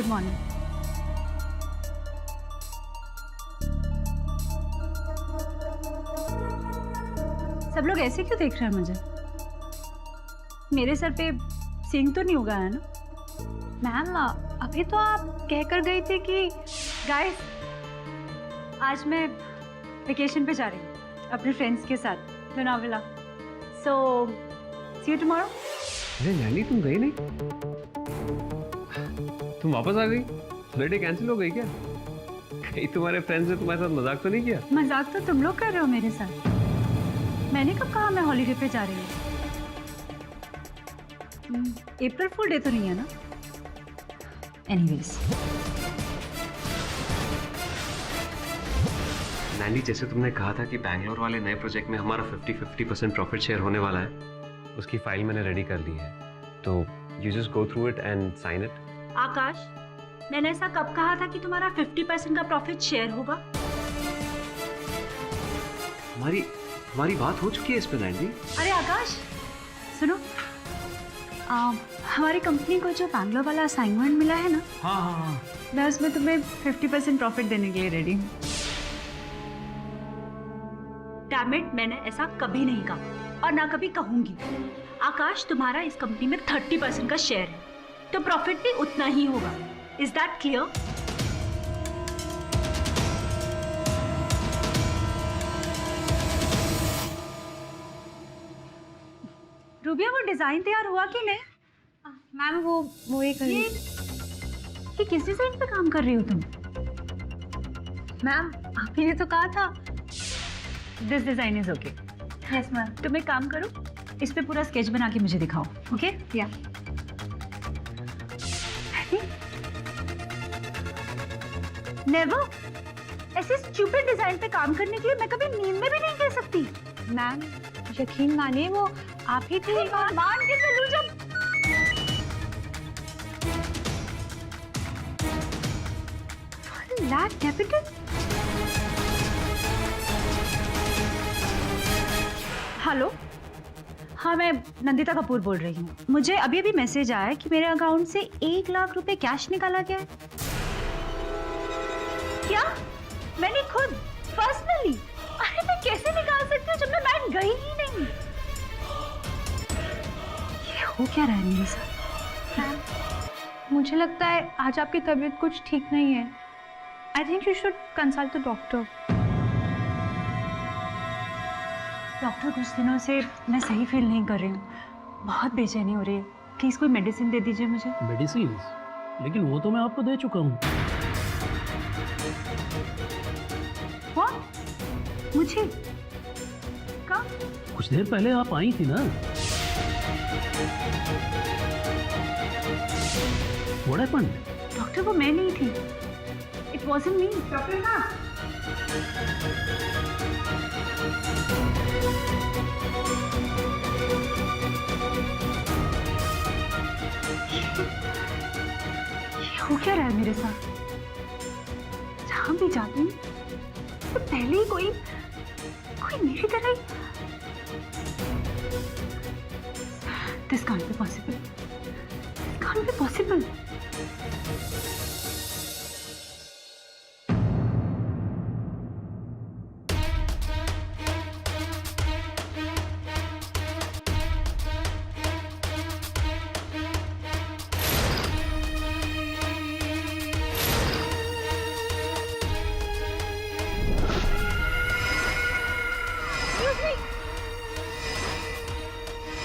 Good morning. सब लोग ऐसे क्यों देख रहे हैं मुझे? मेरे सर पे सींग तो नहीं उगा है ना? मैम अभी तो आप कहकर गई थी कि गाइस आज मैं वेकेशन पे जा रही हूँ अपने फ्रेंड्स के साथ लोनावला। सो सी यू टुमारो। अरे नैनी तुम गई नहीं? तुम वापस आ गई? फ्लाइट कैंसिल हो गई क्या? कहीं तुम्हारे फ्रेंड्स ने तुम्हारे साथ मजाक तो नहीं किया? मजाक तो तुम लोग कर रहे हो मेरे साथ। मैंने कब कहा मैं हॉलीडे पे जा रही हूँ? अप्रैल फुल डे तो नहीं है ना? एनीवेज नैनी जैसे तुमने कहा था कि बैंगलोर वाले नए प्रोजेक्ट में हमारा 50-50% प्रॉफिट शेयर होने वाला है, उसकी फाइल मैंने रेडी कर ली है, तो you just go through it and sign it. Akash, मैंने ऐसा कब कहा था कि तुम्हारा 50% का प्रॉफिट शेयर होगा? हमारी बात हो चुकी है इस पे नैनी। अरे आकाश सुनो, हमारी कंपनी को जो बैंगलोर वाला असाइनमेंट मिला है ना, हाँ, मैं उसमें तुम्हें 50% प्रॉफिट देने के लिए रेडी हूँ। डैम इट, मैंने ऐसा कभी नहीं कहा और ना कभी कहूंगी। आकाश, तुम्हारा इस कंपनी में 30% का शेयर है, तो प्रॉफिट भी उतना ही होगा। Is that clear? रूबिया, वो डिजाइन तैयार हुआ कि नहीं? मैम वो ही करिए। ये किस डिजाइन पे काम कर रही हो तुम? मैम आपने ने तो कहा था। This design is okay. Yes ma'am. तुम एक काम करो, इस पे पूरा स्केच बना के मुझे दिखाओ। ओके या नेवर। ऐसे स्टूपिड डिजाइन पे काम करने के लिए मैं कभी नींद में भी नहीं कह सकती। मैम यकीन मानिए वो आप ही थी। मान के चलूं जब लाख कैपिटल। हेलो, हाँ मैं नंदिता कपूर बोल रही हूँ। मुझे अभी अभी मैसेज आया है कि मेरे अकाउंट से 1 लाख रुपए कैश निकाला गया है। क्या? मैंने खुद पर्सनली? अरे मैं कैसे निकाल सकती हूँ जब मैं बैंक गई ही नहीं? ये हो क्या रहा है मेरे साथ? मुझे लगता है आज आपकी तबीयत कुछ ठीक नहीं है। I think you should consult the doctor. Doctor, कुछ दिनों से मैं सही फील नहीं कर रही हूँ, बहुत बेचैनी हो रही है। प्लीज कोई मेडिसिन दे दीजिए मुझे। मेडिसिन? लेकिन वो तो मैं आपको दे चुका हूँ। What? मुझे? कब? कुछ देर पहले आप आई थी ना। What happened? डॉक्टर, वो मैं नहीं थी। It wasn't me. डॉक्टर ना। ये हो क्या रहा है मेरे साथ? जहाँ भी जाती हूँ तो पहले ही कोई मेरी तरह ही। This can't be possible. This can't be possible.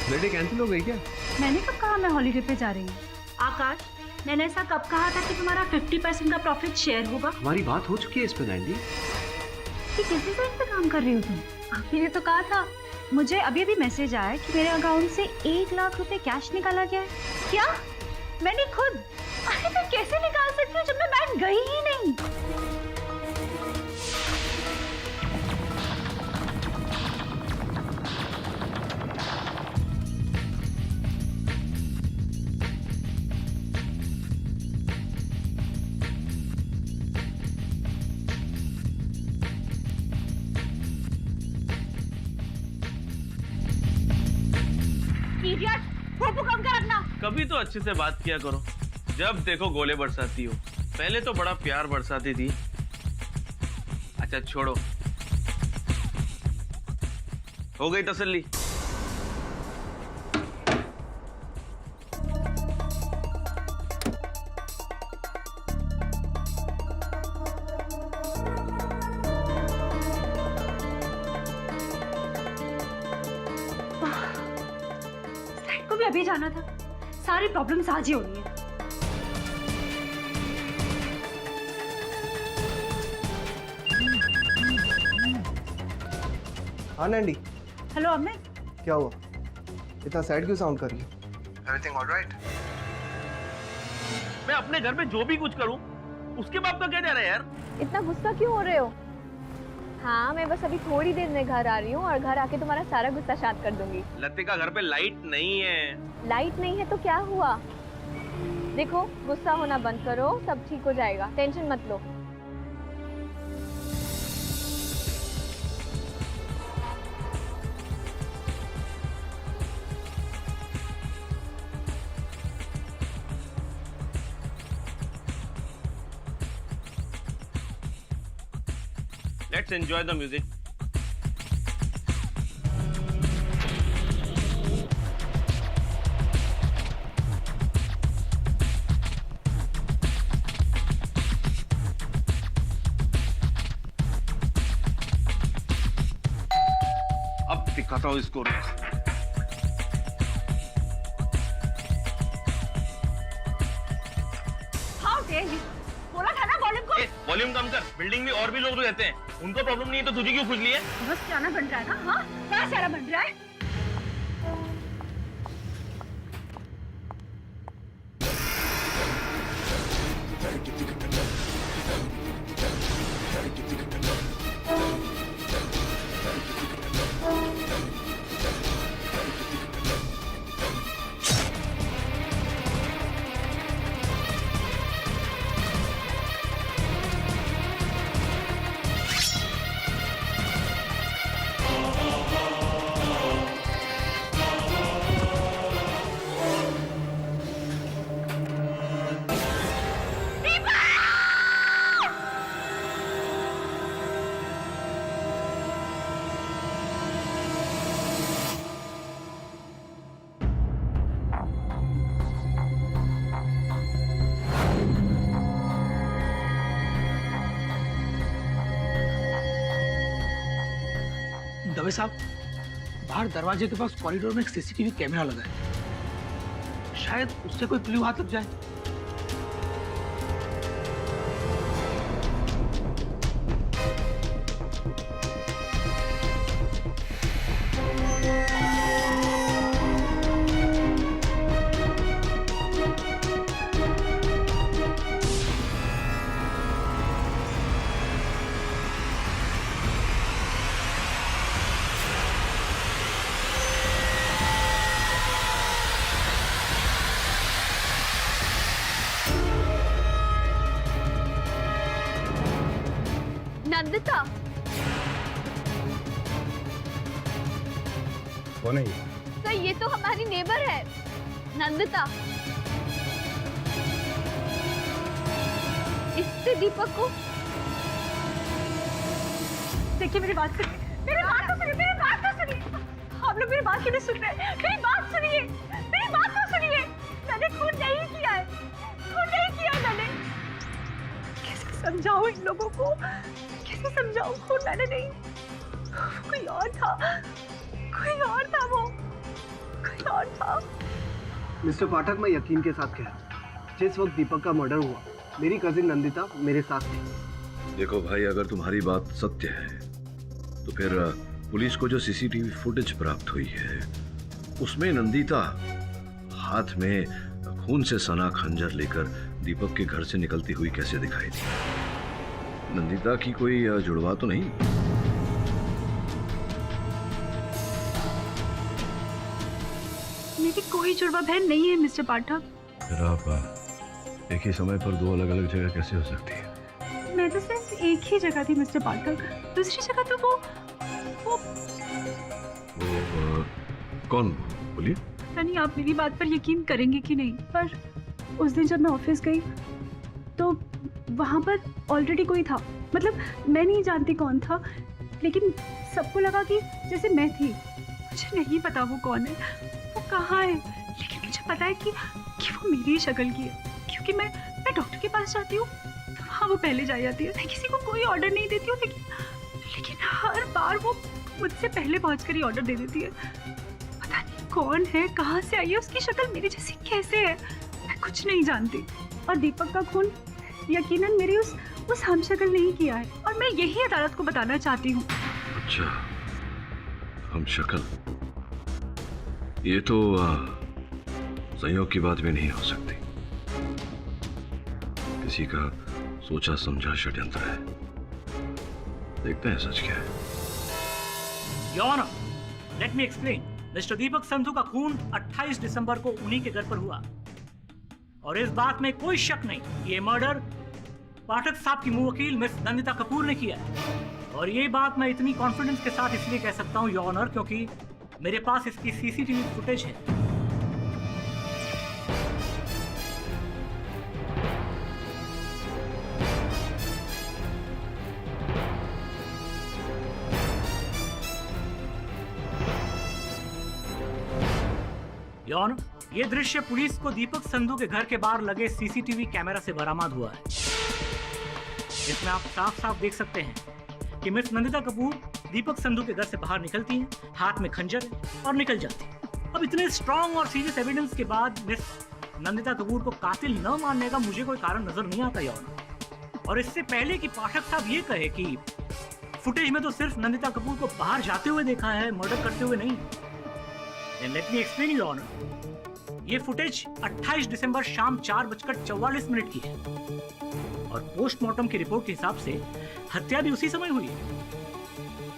Flight cancel हो गई क्या? मैंने कब कहा मैं हॉलीडे पे जा रही हूँ? आकाश, मैंने ऐसा कब कहा था कि तुम्हारा 50% का प्रॉफिट शेयर होगा? हमारी बात हो चुकी है इस पे नैनी। ये किस डिजाइन पे काम कर रही हो तुम? आप ही ने तो कहा था। मुझे अभी अभी मैसेज आया है कि मेरे अकाउंट से 1 लाख रुपए कैश निकाला गया है। क्या? मैंने खुद? अरे मैं कैसे निकाल सकती हूँ जब मैं बैंक गई ही नहीं? इडियट, फोटो कम कर रखना। कभी तो अच्छे से बात किया करो। जब देखो गोले बरसाती हो। पहले तो बड़ा प्यार बरसाती थी। अच्छा छोड़ो, हो गई तसल्ली? फ्लाइट को भी अभी जाना था। सारी प्रॉब्लम्स आज ही होनी है। हाँ नैंडी, हेलो अमित, क्या हुआ? इतना सैड क्यों साउंड कर रही हो? Everything alright? मैं अपने घर में जो भी कुछ करूं, उसके बाप का क्या जा रहा है यार? इतना गुस्सा क्यों हो रहे हो? हाँ, मैं बस अभी थोड़ी देर में घर आ रही हूँ और घर आके तुम्हारा सारा गुस्सा शांत कर दूंगी। लतिका, घर पे लाइट नहीं है। लाइट नहीं है तो क्या हुआ? देखो, गुस्सा होना बंद करो, सब ठीक हो जाएगा, टेंशन मत लो। Let's enjoy the music. अब दिखाता हूँ इसको। How dare you! बोला था ना वॉल्यूम को। वॉल्यूम कम कर। बिल्डिंग में और भी लोग रहते हैं, उनको प्रॉब्लम नहीं है तो तुझे क्यों खुजली है? बस जाना बन रहा है ना? हाँ, क्या सारा बन रहा है? दवे साहब, बाहर दरवाजे के पास कॉरिडोर में एक सीसीटीवी कैमरा लगा है, शायद उससे कोई क्लू हाथ लग जाए। नंदिता, कौन है ये? सर ये तो हमारी नेबर है, नंदिता। इससे दीपक को देखिए, मेरी बात सुनिए, मेरी बात तो सुनिए, मेरी बात तो सुनिए। आप लोग मेरी बात क्यों नहीं सुन रहे? मेरी बात सुनिए, मेरी बात तो सुनिए। मैंने खून नहीं किया है, खून नहीं किया है मैंने। कैसे समझाऊं इन लोगों को? कैसे समझाऊं? खून मैंने नहीं, कोई और था, कोई और था, वो कोई और था। मिस्टर पाठक, मैं यकीन के साथ कह रहा हूँ, जिस वक्त दीपक का मर्डर हुआ, मेरी कजिन नंदिता मेरे साथ थी। देखो भाई, अगर तुम्हारी बात सत्य है तो फिर पुलिस को जो सीसीटीवी फुटेज प्राप्त हुई है उसमें नंदिता हाथ में खून से सना खंजर लेकर दीपक के घर से निकलती हुई कैसे दिखाई दी? नंदिता की कोई जुड़वा तो नहीं? मेरी कोई जुड़वा बहन नहीं है मिस्टर पाठक। फिर आप एक ही समय पर दो अलग अलग जगह कैसे हो सकती है? मैं तो सिर्फ एक ही जगह थी मिस्टर पाठक, दूसरी जगह तो वो कौन? बोलिए। नहीं, आप मेरी बात पर यकीन करेंगे कि नहीं, पर उस दिन जब मैं ऑफिस गई तो वहाँ पर ऑलरेडी कोई था, मतलब मैं नहीं जानती कौन था, लेकिन सबको लगा कि जैसे मैं थी। मुझे नहीं पता वो कौन है, वो कहाँ है, लेकिन मुझे पता है कि वो मेरी ही शक्ल की है, क्योंकि मैं डॉक्टर के पास जाती हूँ तो वहाँ वो पहले जा जाती है। मैं किसी को कोई ऑर्डर नहीं देती हूँ, लेकिन हर बार वो मुझसे पहले पहुँचकर ही ऑर्डर दे देती है। पता नहीं कौन है, कहाँ से आई है, उसकी शक्ल मेरी जैसी कैसे है, मैं कुछ नहीं जानती। और दीपक का खून यकीनन मेरी उस हम शक्ल नहीं किया है, और मैं यही अदालत को बताना चाहती हूँ। अच्छा, हम शक्ल, ये तो संयोग की बात भी नहीं हो सकती। किसी का सोचा समझा षड्यंत्र है। देखते हैं सच क्या है। Your honour, let me explain. Mister Deepak Sandhu का खून 28 दिसंबर को उन्हीं के घर पर हुआ, और इस बात में कोई शक नहीं कि ये मर्डर पाठक साहब की मुंह वकील मिस नंदिता कपूर ने किया है। और ये बात मैं इतनी कॉन्फिडेंस के साथ इसलिए कह सकता हूँ योर ऑनर, क्योंकि मेरे पास इसकी सीसीटीवी फुटेज है। योर ऑनर, ये दृश्य पुलिस को दीपक संधू के घर के बाहर लगे सीसीटीवी कैमरा से बरामद हुआ है। इसमें आप साफ साफ देख सकते हैं कि मिस नंदिता कपूर दीपक संधू के घर से बाहर निकलती हैं, हाथ में खंजर है और निकल जाती है। अब इतने स्ट्रॉन्ग और सीरियस एविडेंस के बाद मिस नंदिता कपूर को कातिल न मानने का मुझे कोई कारण नजर नहीं आता योर। और इससे पहले कि पाठक साहब ये कहे कि फुटेज में तो सिर्फ नंदिता कपूर को बाहर जाते हुए देखा है, मर्डर करते हुए नहीं। Let me explain your honour, ये फुटेज 28 दिसंबर शाम 4:44 की है, और पोस्टमार्टम की रिपोर्ट के हिसाब से हत्या भी उसी समय हुई है।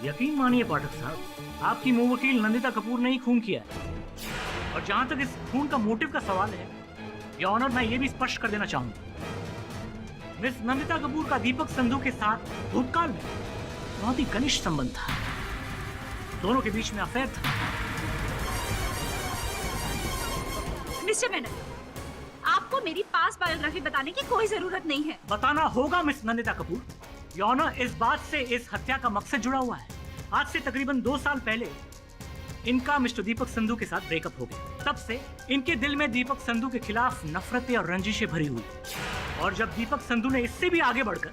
यकीन मानिए पाठक साहब, आपकी मुंह वकील नंदिता कपूर ने ही खून किया है। और जहां तक इस खून का मोटिव का सवाल है योर ऑनर, मैं ये भी स्पष्ट कर देना चाहूंगा, मिस नंदिता कपूर का दीपक संधू के साथ भूतकाल में बहुत ही घनिष्ठ संबंध था। दोनों के बीच में अफेयर था। मिस्टर मेनन, आपको मेरी पास बायोग्राफी बताने की कोई जरूरत नहीं है। बताना होगा miss Nandita Kapoor. Your honour, इस बात से इस हत्या का मकसद जुड़ा हुआ है। आज से तकरीबन 2 साल पहले इनका मिस्टर दीपक संधू के साथ ब्रेकअप हो गया। तब से इनके दिल में दीपक संधू के खिलाफ नफरतें और रंजिशें भरी हुई। और जब दीपक संधू ने इससे भी आगे बढ़कर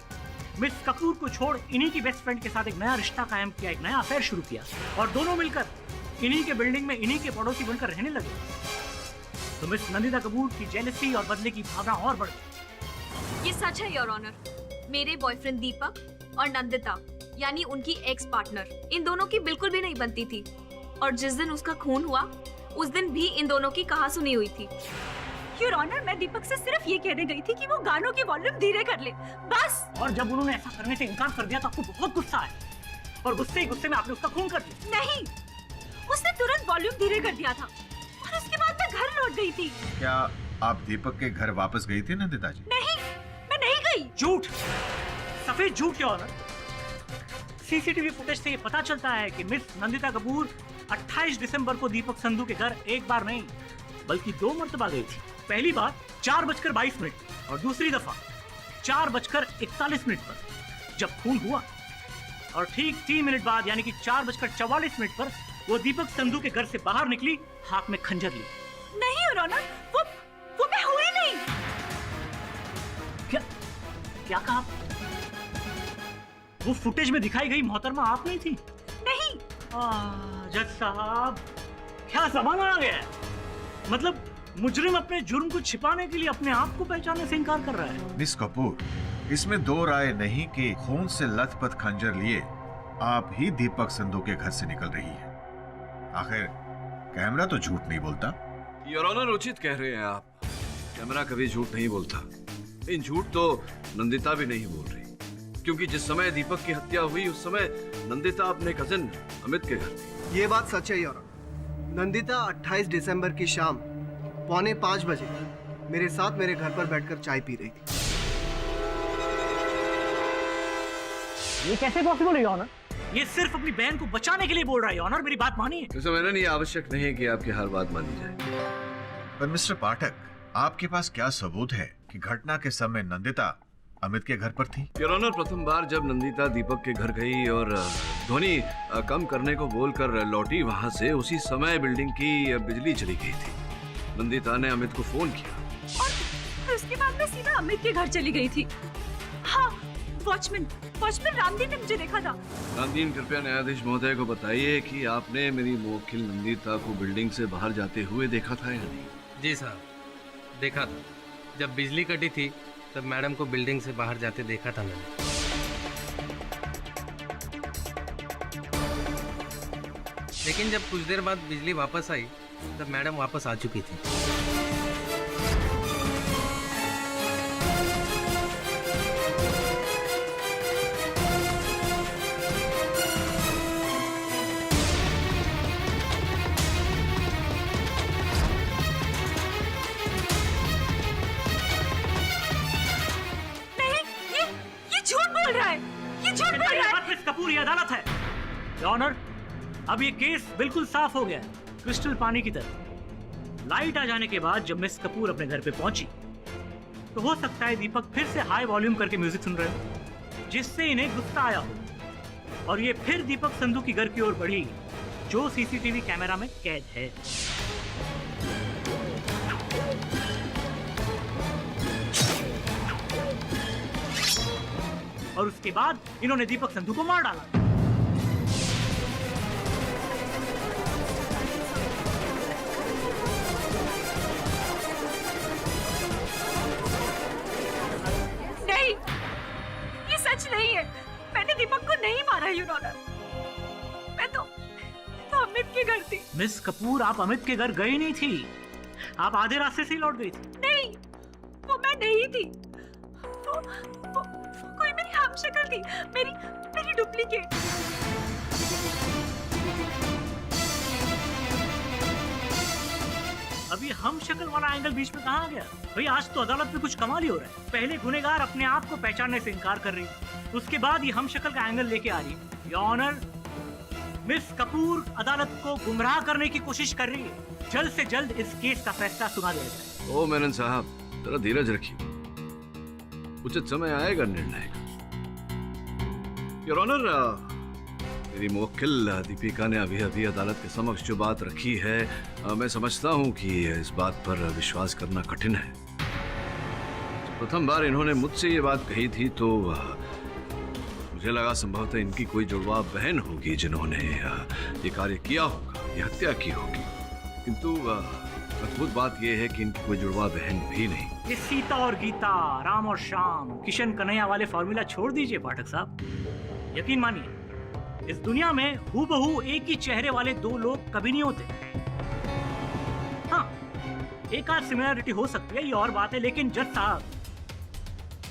मिस कपूर को छोड़ इन्हीं की बेस्ट फ्रेंड के साथ एक नया रिश्ता कायम किया, एक नया अफेयर शुरू किया, और दोनों मिलकर इन्हीं के बिल्डिंग में इन्हीं के पड़ोसी बनकर रहने लगे, तो मिस नंदिता कपूर की जेलसी और बदले की भावना और बढ़ गई। ये सच है योर ऑनर। मेरे बॉयफ्रेंड दीपक और नंदिता यानी उनकी एक्स पार्टनर, इन दोनों की बिल्कुल भी नहीं बनती थी। और जिस दिन उसका खून हुआ उस दिन भी इन दोनों की कहासुनी हुई थी। योर ऑनर, मैं दीपक से सिर्फ ये कहने गई थी कि वो गानों की वॉल्यूम धीरे कर ले, बस। और जब उन्होंने ऐसा करने से इनकार कर दिया तो आपको बहुत गुस्सा आया, और गुस्से ही गुस्से में आपने उसका खून कर दिया। नहीं, उसने तुरंत वॉल्यूम धीरे कर दिया था, और उसके बाद मैं घर लौट गई थी। क्या आप दीपक के घर वापस गई थी नंदिता जी? नहीं, मैं नहीं गई। झूठ, सफेद झूठ योर ऑनर। सीसीटीवी फुटेज से ये पता चलता है कि मिस नंदिता कपूर 28 दिसंबर को दीपक संधू के घर एक बार नहीं बल्कि 2 मर्तबा गई थी। पहली बार 4:22 और दूसरी दफा 4:41 पर जब खून हुआ, और ठीक 3 मिनट बाद यानी कि 4:44 पर वो दीपक संधू के घर से बाहर निकली, हाथ में खंजर ली। नहीं योर ऑनर, वो मैं हुई नहीं। क्या कहा? वो फुटेज में दिखाई गई मोहतरमा आप नहीं थी? नहीं। जज साहब, क्या जमाना आ गया है। मतलब मुजरिम अपने जुर्म को छिपाने के लिए अपने आप को पहचानने से इनकार कर रहा है। मिस कपूर, इसमें 2 राय नहीं कि खून से लथपथ खंजर लिए आप ही दीपक संधू के घर से निकल रही है। आखिर कैमरा तो झूठ नहीं बोलता। योर ऑनर, उचित कह रहे हैं आप, कैमरा कभी झूठ नहीं बोलता। इन झूठ तो नंदिता भी नहीं बोल रही, क्योंकि जिस समय दीपक की हत्या हुई उस समय नंदिता अपने कजिन अमित के घर थी। ये बात सच है योर ऑनर। नंदिता 28 दिसंबर की शाम 4:45 बजे मेरे साथ मेरे घर पर बैठकर चाय पी रही थी। ये कैसे पॉसिबल है योर ऑनर? ये सिर्फ अपनी बहन को बचाने के लिए बोल रहा है योर ऑनर, मेरी बात मानिए। मैंने नहीं, आवश्यक नहीं कि आपकी हर बात मानी जाए। पर मिस्टर पाठक, आपके पास क्या सबूत है कि घटना के समय नंदिता अमित के घर पर थी? योर ऑनर, प्रथम बार जब नंदिता दीपक के घर गई और ध्वनि कम करने को बोलकर लौटी वहां से, उसी समय बिल्डिंग की बिजली चली गई थी। नंदिता ने अमित को फोन किया और उसके बाद मैं सीधा अमित के घर चली गई थी। हाँ, वॉचमैन रामदीन ने मुझे देखा था। रामदीन, कृपया न्यायाधीश महोदय को बताइए कि आपने मेरी मुवक्किल नंदिता को बिल्डिंग से बाहर जाते हुए देखा था या नहीं? जी साहब, देखा था। जब बिजली कटी थी तब मैडम को बिल्डिंग से बाहर जाते देखा था मैंने। लेकिन जब कुछ देर बाद बिजली वापस आई तब मैडम वापस आ चुकी थी। मिस कपूर, ये अदालत है। योर ऑनर, अब ये केस बिल्कुल साफ हो गया है, क्रिस्टल पानी की तरह। लाइट आ जाने के बाद जब मिस कपूर अपने घर पे पहुंची तो हो सकता है दीपक फिर से हाई वॉल्यूम करके म्यूजिक सुन रहे हो, जिससे इन्हें गुस्सा आया हो और ये फिर दीपक संधू की घर की ओर बढ़ी, जो सीसीटीवी कैमरा में कैद है। और उसके बाद इन्होंने दीपक संधू को मार डाला। नहीं, ये सच नहीं है। मैंने दीपक को नहीं मारा योर ऑनर। मैं तो अमित के घर थी। मिस कपूर, आप अमित के घर गई नहीं थी, आप आधे रास्ते से ही लौट गई थी। नहीं, वो मैं नहीं थी। वो कोई मेरी हमशक्ल थी, मेरी डुप्लीकेट। अभी हम शक्ल वाला एंगल बीच में कहाँ आ गया? भाई, आज तो अदालत में कुछ कमाल ही हो रहा है। पहले गुनेगार अपने आप को पहचानने से इनकार कर रही है, उसके बाद ये हम शक्ल का एंगल लेके आ रही है। योर ऑनर, मिस कपूर अदालत को गुमराह करने की कोशिश कर रही है। जल्द से जल्द इस केस का फैसला सुना दिया जाए। ओ मेनन साहब, जरा धीरज रखिए, उचित समय आएगा निर्णय का। योर ऑनर, मेरी मुवक्किल दीपिका ने अभी अदालत के समक्ष जो बात रखी है, मैं समझता हूं कि इस बात पर विश्वास करना कठिन है। जब प्रथम बार इन्होंने मुझसे ये बात कही थी तो मुझे लगा संभवतः इनकी कोई जुड़वा बहन होगी जिन्होंने ये कार्य किया होगा, ये हत्या की होगी। किंतु अद्भुत बात यह है कि इनकी कोई जुड़वा बहन भी नहीं। ये सीता और गीता, राम और श्याम, किशन कन्हैया वाले फॉर्मूला छोड़ दीजिए पाठक साहब। यकीन मानिए, इस दुनिया में हूबहू एक ही चेहरे वाले दो लोग कभी नहीं होते। हाँ, एक आध सिमिलरिटी हो सकती है, ये और बात है, लेकिन जज साहब,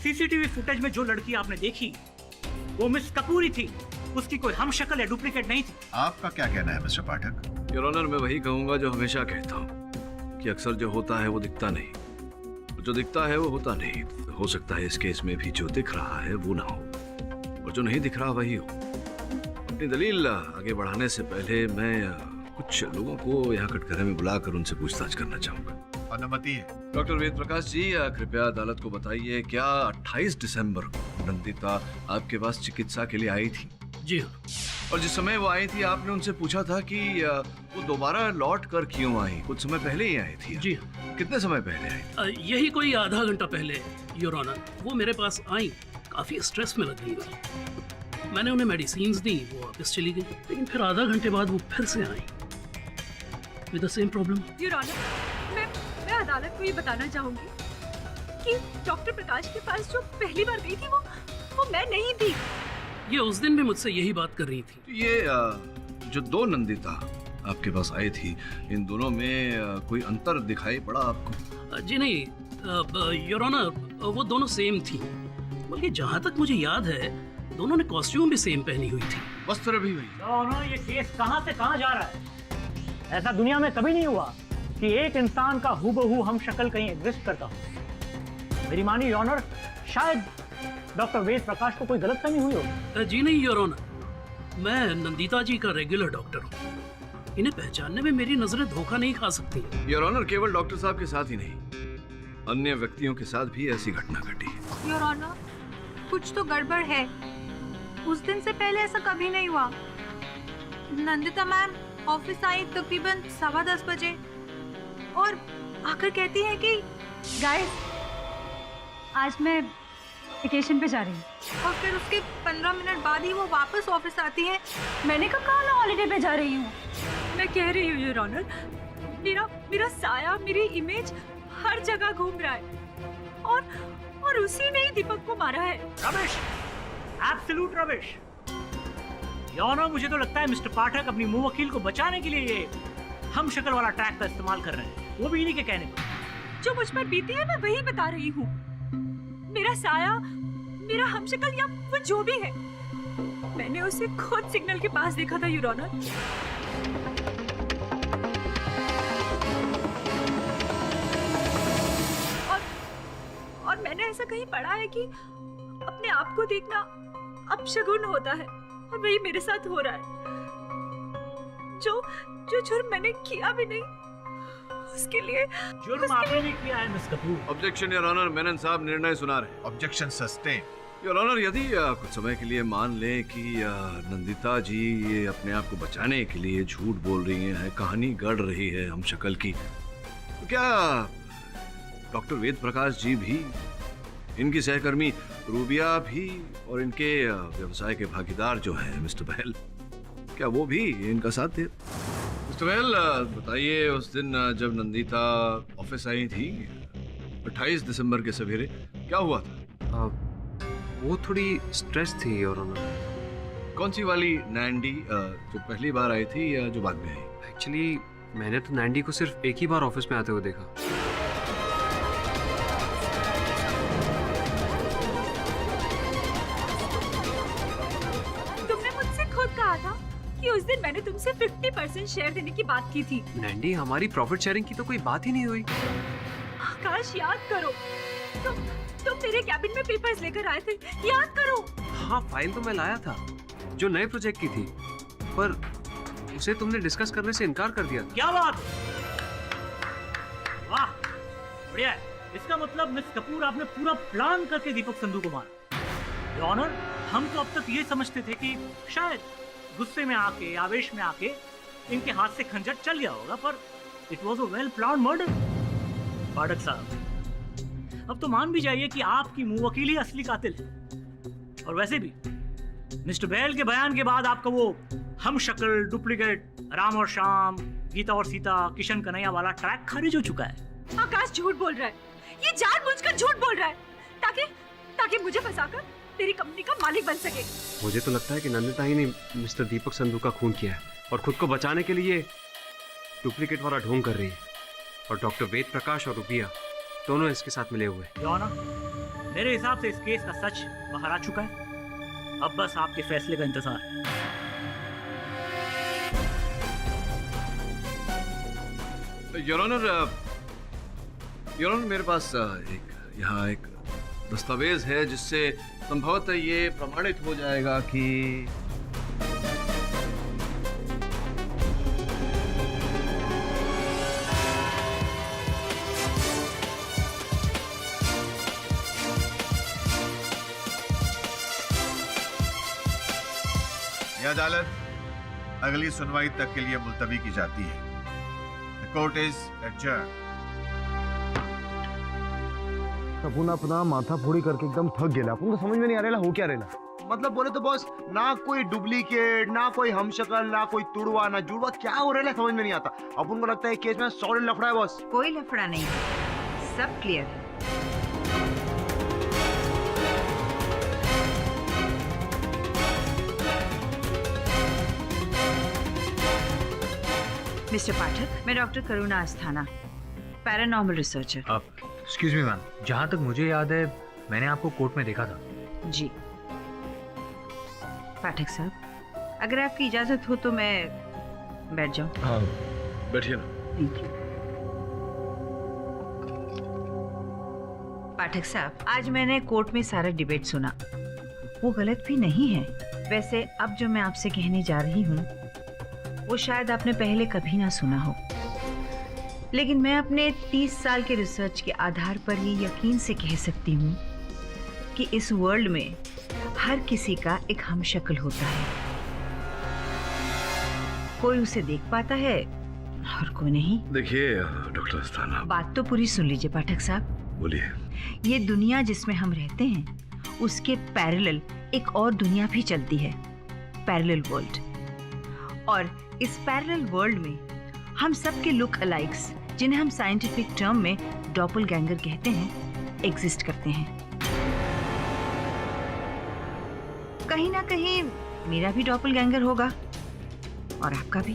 सीसीटीवी फुटेज में जो लड़की आपने देखी वो मिस कपूर ही थी, उसकी कोई हम शक्ल या डुप्लीकेट नहीं थी। आपका क्या कहना है मिस्टर पाठक? योर ऑनर, मैं वही कहूंगा जो हमेशा कहता हूँ कि अक्सर जो होता है वो दिखता नहीं, जो दिखता है वो होता नहीं। हो सकता है इस केस में भी जो दिख रहा है वो ना हो, और जो नहीं दिख रहा वही हो। अपनी दलील आगे बढ़ाने से पहले मैं कुछ लोगों को यहाँ कटघरे में बुलाकर उनसे पूछताछ करना चाहूंगा। अनुमति है। डॉक्टर वेद प्रकाश जी, कृपया अदालत को बताइए, क्या 28 दिसंबर को नंदिता आपके पास चिकित्सा के लिए आई थी? जी हाँ। और जिस समय वो आई थी आपने उनसे पूछा था कि वो दोबारा लौट कर क्यों आई? कुछ समय पहले ही आई थी। जी हाँ। कितने समय पहले आई? यही कोई आधा घंटा पहले योर ऑनर। वो मेरे पास आई, काफी स्ट्रेस में लग रही थी। मैंने उन्हें मेडिसिन्स दी, वो वापस चली गई, लेकिन फिर आधा घंटे बाद वो फिर से आई with the same problem. Your honour, मैं अदालत को ये बताना चाहूंगी कि डॉक्टर प्रकाश के पास जो पहली बार गई थी वो मैं नहीं थी। ये उस दिन भी मुझसे यही बात कर रही थी। तो ये जो दो नंदिता आपके पास आई थी, इन दोनों में कोई अंतर दिखाई पड़ा आपको? जी नहीं योर ऑनर, वो दोनों सेम थी। बल्कि जहाँ तक मुझे याद है दोनों ने कॉस्ट्यूम भी सेम पहनी हुई थी, वस्त्र भी वही। ये केस कहाँ से कहाँ जा रहा है? ऐसा दुनिया में कभी नहीं हुआ कि एक इंसान का हूबहू हम शक्ल कहीं एग्जिस्ट करता हो। मेरी मानी योर ऑनर, शायद डॉक्टर वेद प्रकाश को कोई गलतफहमी हुई हो। जी नहीं योर ऑनर, मैं नंदिता जी का रेगुलर डॉक्टर हूँ। इन्हें पहचानने में मेरी नजरें धोखा नहीं खा सकती। योर ऑनर, केवल डॉक्टर साहब के साथ ही नहीं, अन्य व्यक्तियों के साथ भी ऐसी घटना घटी। योर ऑनर, कुछ तो गड़बड़ है। उस दिन से पहले ऐसा कभी नहीं हुआ। नंदिता मैम ऑफिस आई तकरीबन 10:15 बजे और आकर कहती है कि गाइस, आज मैं वेकेशन पे जा रही हूँ। और फिर उसके 15 मिनट बाद ही वो वापस ऑफिस आती है। मैंने कब कहा मैं हॉलीडे पे जा रही हूँ? मैं कह रही हूँ योर ऑनर, मेरा साया, मेरी इमेज हर जगह घूम रहा है और उसी ने ही दीपक को मारा है। रमेश, एब्सोल्यूट रमेश। योर, मुझे तो लगता है मिस्टर पाठक अपनी मुंह वकील को बचाने के लिए ये हम शक्ल वाला ट्रैक का इस्तेमाल कर रहे हैं, वो भी इन्हीं के कहने पर। जो मुझ पर बीती है मैं वही बता रही हूँ। मेरा साया, मेरा हमशक्ल या वो जो भी है, मैंने उसे खुद सिग्नल के पास देखा था योर ऑनर। और मैंने ऐसा कहीं पढ़ा है कि अपने आप को देखना अपशगुन होता है और वही मेरे साथ हो रहा है। जो जुर्म मैंने किया भी नहीं, उसके लिए जुर्म आपने नहीं किया है miss Kapoor. Objection your honour, Menon साहब निर्णय सुना रहे। Objection sustain. योर ऑनर, यदि कुछ समय के लिए मान लें कि नंदिता जी ये अपने आप को बचाने के लिए झूठ बोल रही हैं, कहानी गढ़ रही है हम शक्ल की, तो क्या डॉक्टर वेद प्रकाश जी भी, इनकी सहकर्मी रूबिया भी और इनके व्यवसाय के भागीदार जो है मिस्टर बहल, क्या वो भी इनका साथ दे? मिस्टर बहल, बताइए, उस दिन जब नंदिता ऑफिस आई थी 28 दिसंबर के सवेरे, क्या हुआ था? वो थोड़ी स्ट्रेस थी और उन्होंने। कौन सी वाली नैंडी, जो पहली बार आई थी या जो बाद में आई? एक्चुअली मैंने तो नैंडी को सिर्फ एक ही बार ऑफिस में आते हुए देखा। तुमने मुझसे खुद कहा था कि उस दिन मैंने तुमसे 50% शेयर देने की बात की थी। नैंडी, हमारी प्रॉफिट शेयरिंग की तो कोई बात ही नहीं हुई। आकाश, याद करो, तुम मेरे कैबिन में पेपर्स लेकर आए थे, याद करो। हाँ, फाइल तो मैं लाया था जो नए प्रोजेक्ट की थी, पर उसे तुमने डिस्कस करने से इनकार कर दिया था। क्या बात? वाह, बढ़िया है। इसका मतलब मिस कपूर, आपने पूरा प्लान करके दीपक संधू को मारा। योर ऑनर, हम तो अब तक ये समझते थे कि शायद गुस्से में आके, आवेश में आके इनके हाथ से खंजर चल गया होगा, पर it was a well planned murder. Pathak साहब, अब तो मान भी जाइए कि आपकी मुंह वकील ही असली कातिल है। और वैसे भी मिस्टर बहल के बयान के बाद आपका वो हम शक्ल, डुप्लीकेट, राम और श्याम, गीता और सीता, किशन कन्हैया वाला ट्रैक खारिज हो चुका है। आकाश झूठ बोल रहा है, ये जानबूझकर झूठ बोल रहा है ताकि मुझे फंसाकर तेरी कंपनी का मालिक बन सके। मुझे तो लगता है कि नंदिता ही ने मिस्टर दीपक संधू का खून किया है और खुद को बचाने के लिए डुप्लीकेट वाला ढोंग कर रही है। और डॉक्टर वेद प्रकाश और रुबिया दोनों इसके साथ मिले हुए। योर ऑनर, मेरे हिसाब से इस केस का सच बाहर आ चुका है। अब बस आपके फैसले का इंतजार है। योर ऑनर, मेरे पास यहाँ एक दस्तावेज है जिससे संभवतः ये प्रमाणित हो जाएगा कि यह अदालत अगली सुनवाई तक के लिए मुलतवी की जाती है। The court is adjourned. अपन अपना माथा फोड़ी करके एकदम थक गया। अपन को समझ में नहीं आ रहा हो क्या रेला। मतलब बोले तो बॉस, ना कोई डुप्लीकेट, ना कोई हमशक्ल, ना कोई तुड़वा, ना जुड़वा, क्या हो रहा है समझ में नहीं आता। अपन को लगता है केस में सॉलिड लफड़ा है बॉस। कोई लफड़ा नहीं, सब क्लियर है। मिस्टर पाठक, मैं doctor Karuna Asthana, paranormal researcher. Excuse me ma'am, जहाँ तक मुझे याद है मैंने आपको कोर्ट में देखा था। जी पाठक साहब, अगर आपकी इजाजत हो तो मैं बैठ जाऊं। हाँ, बैठिए ना। Thank you. पाठक साहब, आज मैंने कोर्ट में सारा डिबेट सुना, वो गलत भी नहीं है। वैसे अब जो मैं आपसे कहने जा रही हूँ वो शायद आपने पहले कभी ना सुना हो, लेकिन मैं अपने 30 साल के रिसर्च के आधार पर ये यकीन से कह सकती हूँ कि इस वर्ल्ड में हर किसी का एक हमशक्ल होता है। कोई उसे देख पाता है और कोई नहीं। देखिए डॉक्टर अस्थाना, बात तो पूरी सुन लीजिए पाठक साहब। बोलिए। ये दुनिया जिसमें हम रहते हैं उसके पैरेलल एक और दुनिया भी चलती है, पैरेलल वर्ल्ड। और इस पैरेलल वर्ल्ड में हम सब के लुक अलाइक्स, जिन्हें हम साइंटिफिक टर्म में डॉपलगैंगर कहते हैं, एग्जिस्ट करते हैं। कहीं ना कहीं मेरा भी डॉपलगैंगर होगा और आपका भी।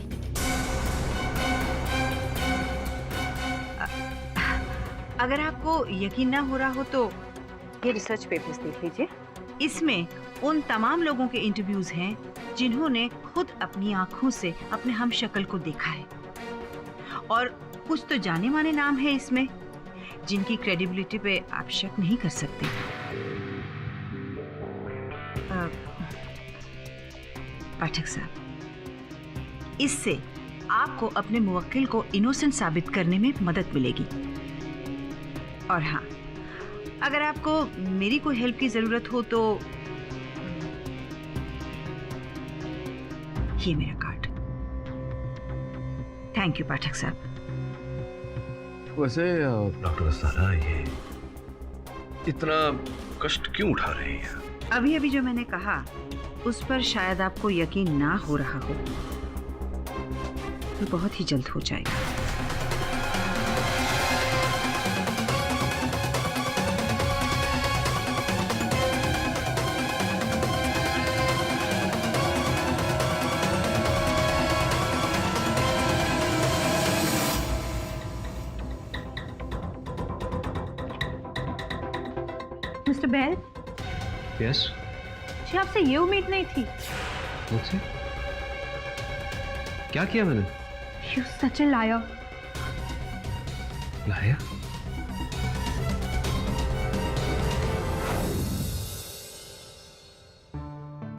अगर आपको यकीन ना हो रहा हो तो ये रिसर्च पेपर्स देख लीजिए। इसमें उन तमाम लोगों के इंटरव्यूज हैं जिन्होंने खुद अपनी आंखों से अपने हमशक्ल को देखा है। और कुछ तो जाने माने नाम है इसमें जिनकी क्रेडिबिलिटी पे आप शक नहीं कर सकते। पाठक साहब, इससे आपको अपने मुवक्किल को इनोसेंट साबित करने में मदद मिलेगी। और हाँ, अगर आपको मेरी कोई हेल्प की जरूरत हो तो ये मेरा कार्ड। थैंक यू पाठक साहब। वैसे डॉक्टर अस्थाना, ये इतना कष्ट क्यों उठा रही हैं? अभी अभी जो मैंने कहा उस पर शायद आपको यकीन ना हो रहा हो, तो बहुत ही जल्द हो जाएगा। Mister bell, yes. जी आपसे ये उम्मीद नहीं थी। मुझसे क्या किया मैंने? You such a liar. लाया?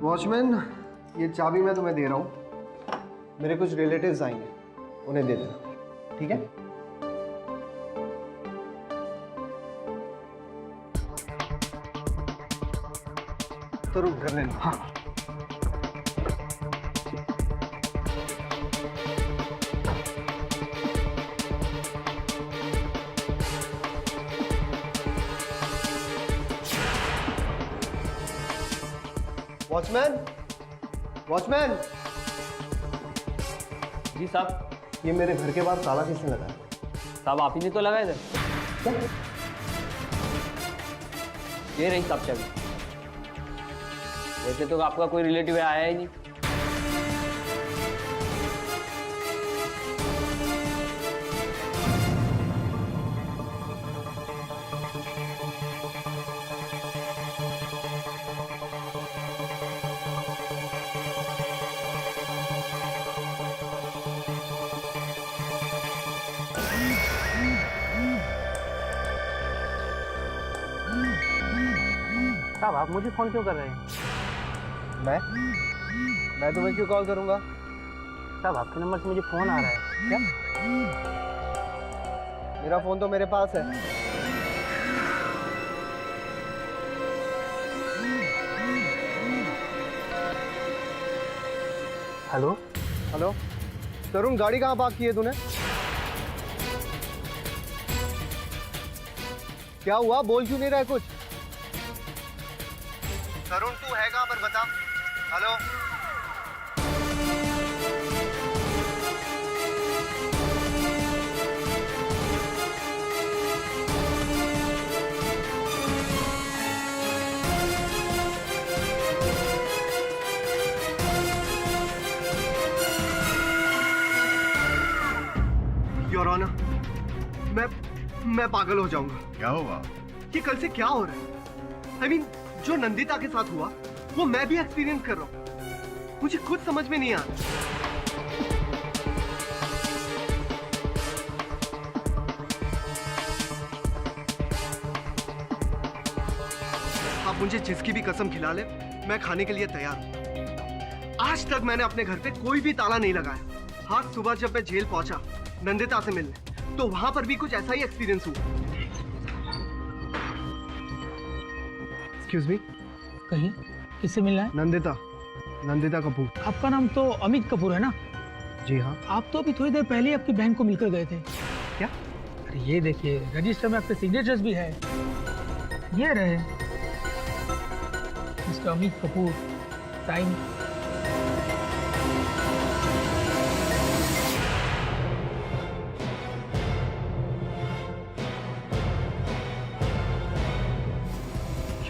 वॉचमैन, ये चाबी मैं तुम्हें दे रहा हूँ। मेरे कुछ रिलेटिव्स आएंगे, उन्हें दे देना, ठीक है? तो रुक कर लेना। हाँ। Watchman, watchman. जी साहब। ये मेरे घर के बाहर ताला किसने लगाया? साहब आप ही ने तो लगाए थे। क्या? ये रही साहब चाबी। वैसे तो आपका कोई रिलेटिव आया ही नहीं। साहब आप मुझे फोन क्यों कर रहे हैं? मैं तुम्हें क्यों कॉल करूंगा? साहब आपके नंबर से मुझे फोन आ रहा है। क्या? मेरा फोन तो मेरे पास है। हेलो हेलो तरुण, गाड़ी कहाँ पार्क की है तूने? क्या हुआ, बोल क्यों नहीं रहा है कुछ? तरुण तू है कहाँ पर, बता। हेलो योर ऑनर, मैं पागल हो जाऊंगा। क्या होगा? ये कल से क्या हो रहा है? I mean, जो नंदिता के साथ हुआ वो मैं भी एक्सपीरियंस कर रहा हूँ। मुझे खुद समझ में नहीं आ रहा। आप मुझे जिसकी भी कसम खिला ले, मैं खाने के लिए तैयार हूँ। आज तक मैंने अपने घर पे कोई भी ताला नहीं लगाया। आज सुबह जब मैं जेल पहुंचा नंदिता से मिलने, तो वहां पर भी कुछ ऐसा ही एक्सपीरियंस हुआ। एक्सक्यूज मी, कहीं किससे मिलना है? नंदिता कपूर। आपका नाम तो अमित कपूर है ना? जी हाँ। आप तो अभी थोड़ी देर पहले ही आपकी बैंक को मिलकर गए थे। क्या? अरे ये देखिए, रजिस्टर में आपके सिग्नेचर्स भी है। ये रहे mister Amit Kapoor, time.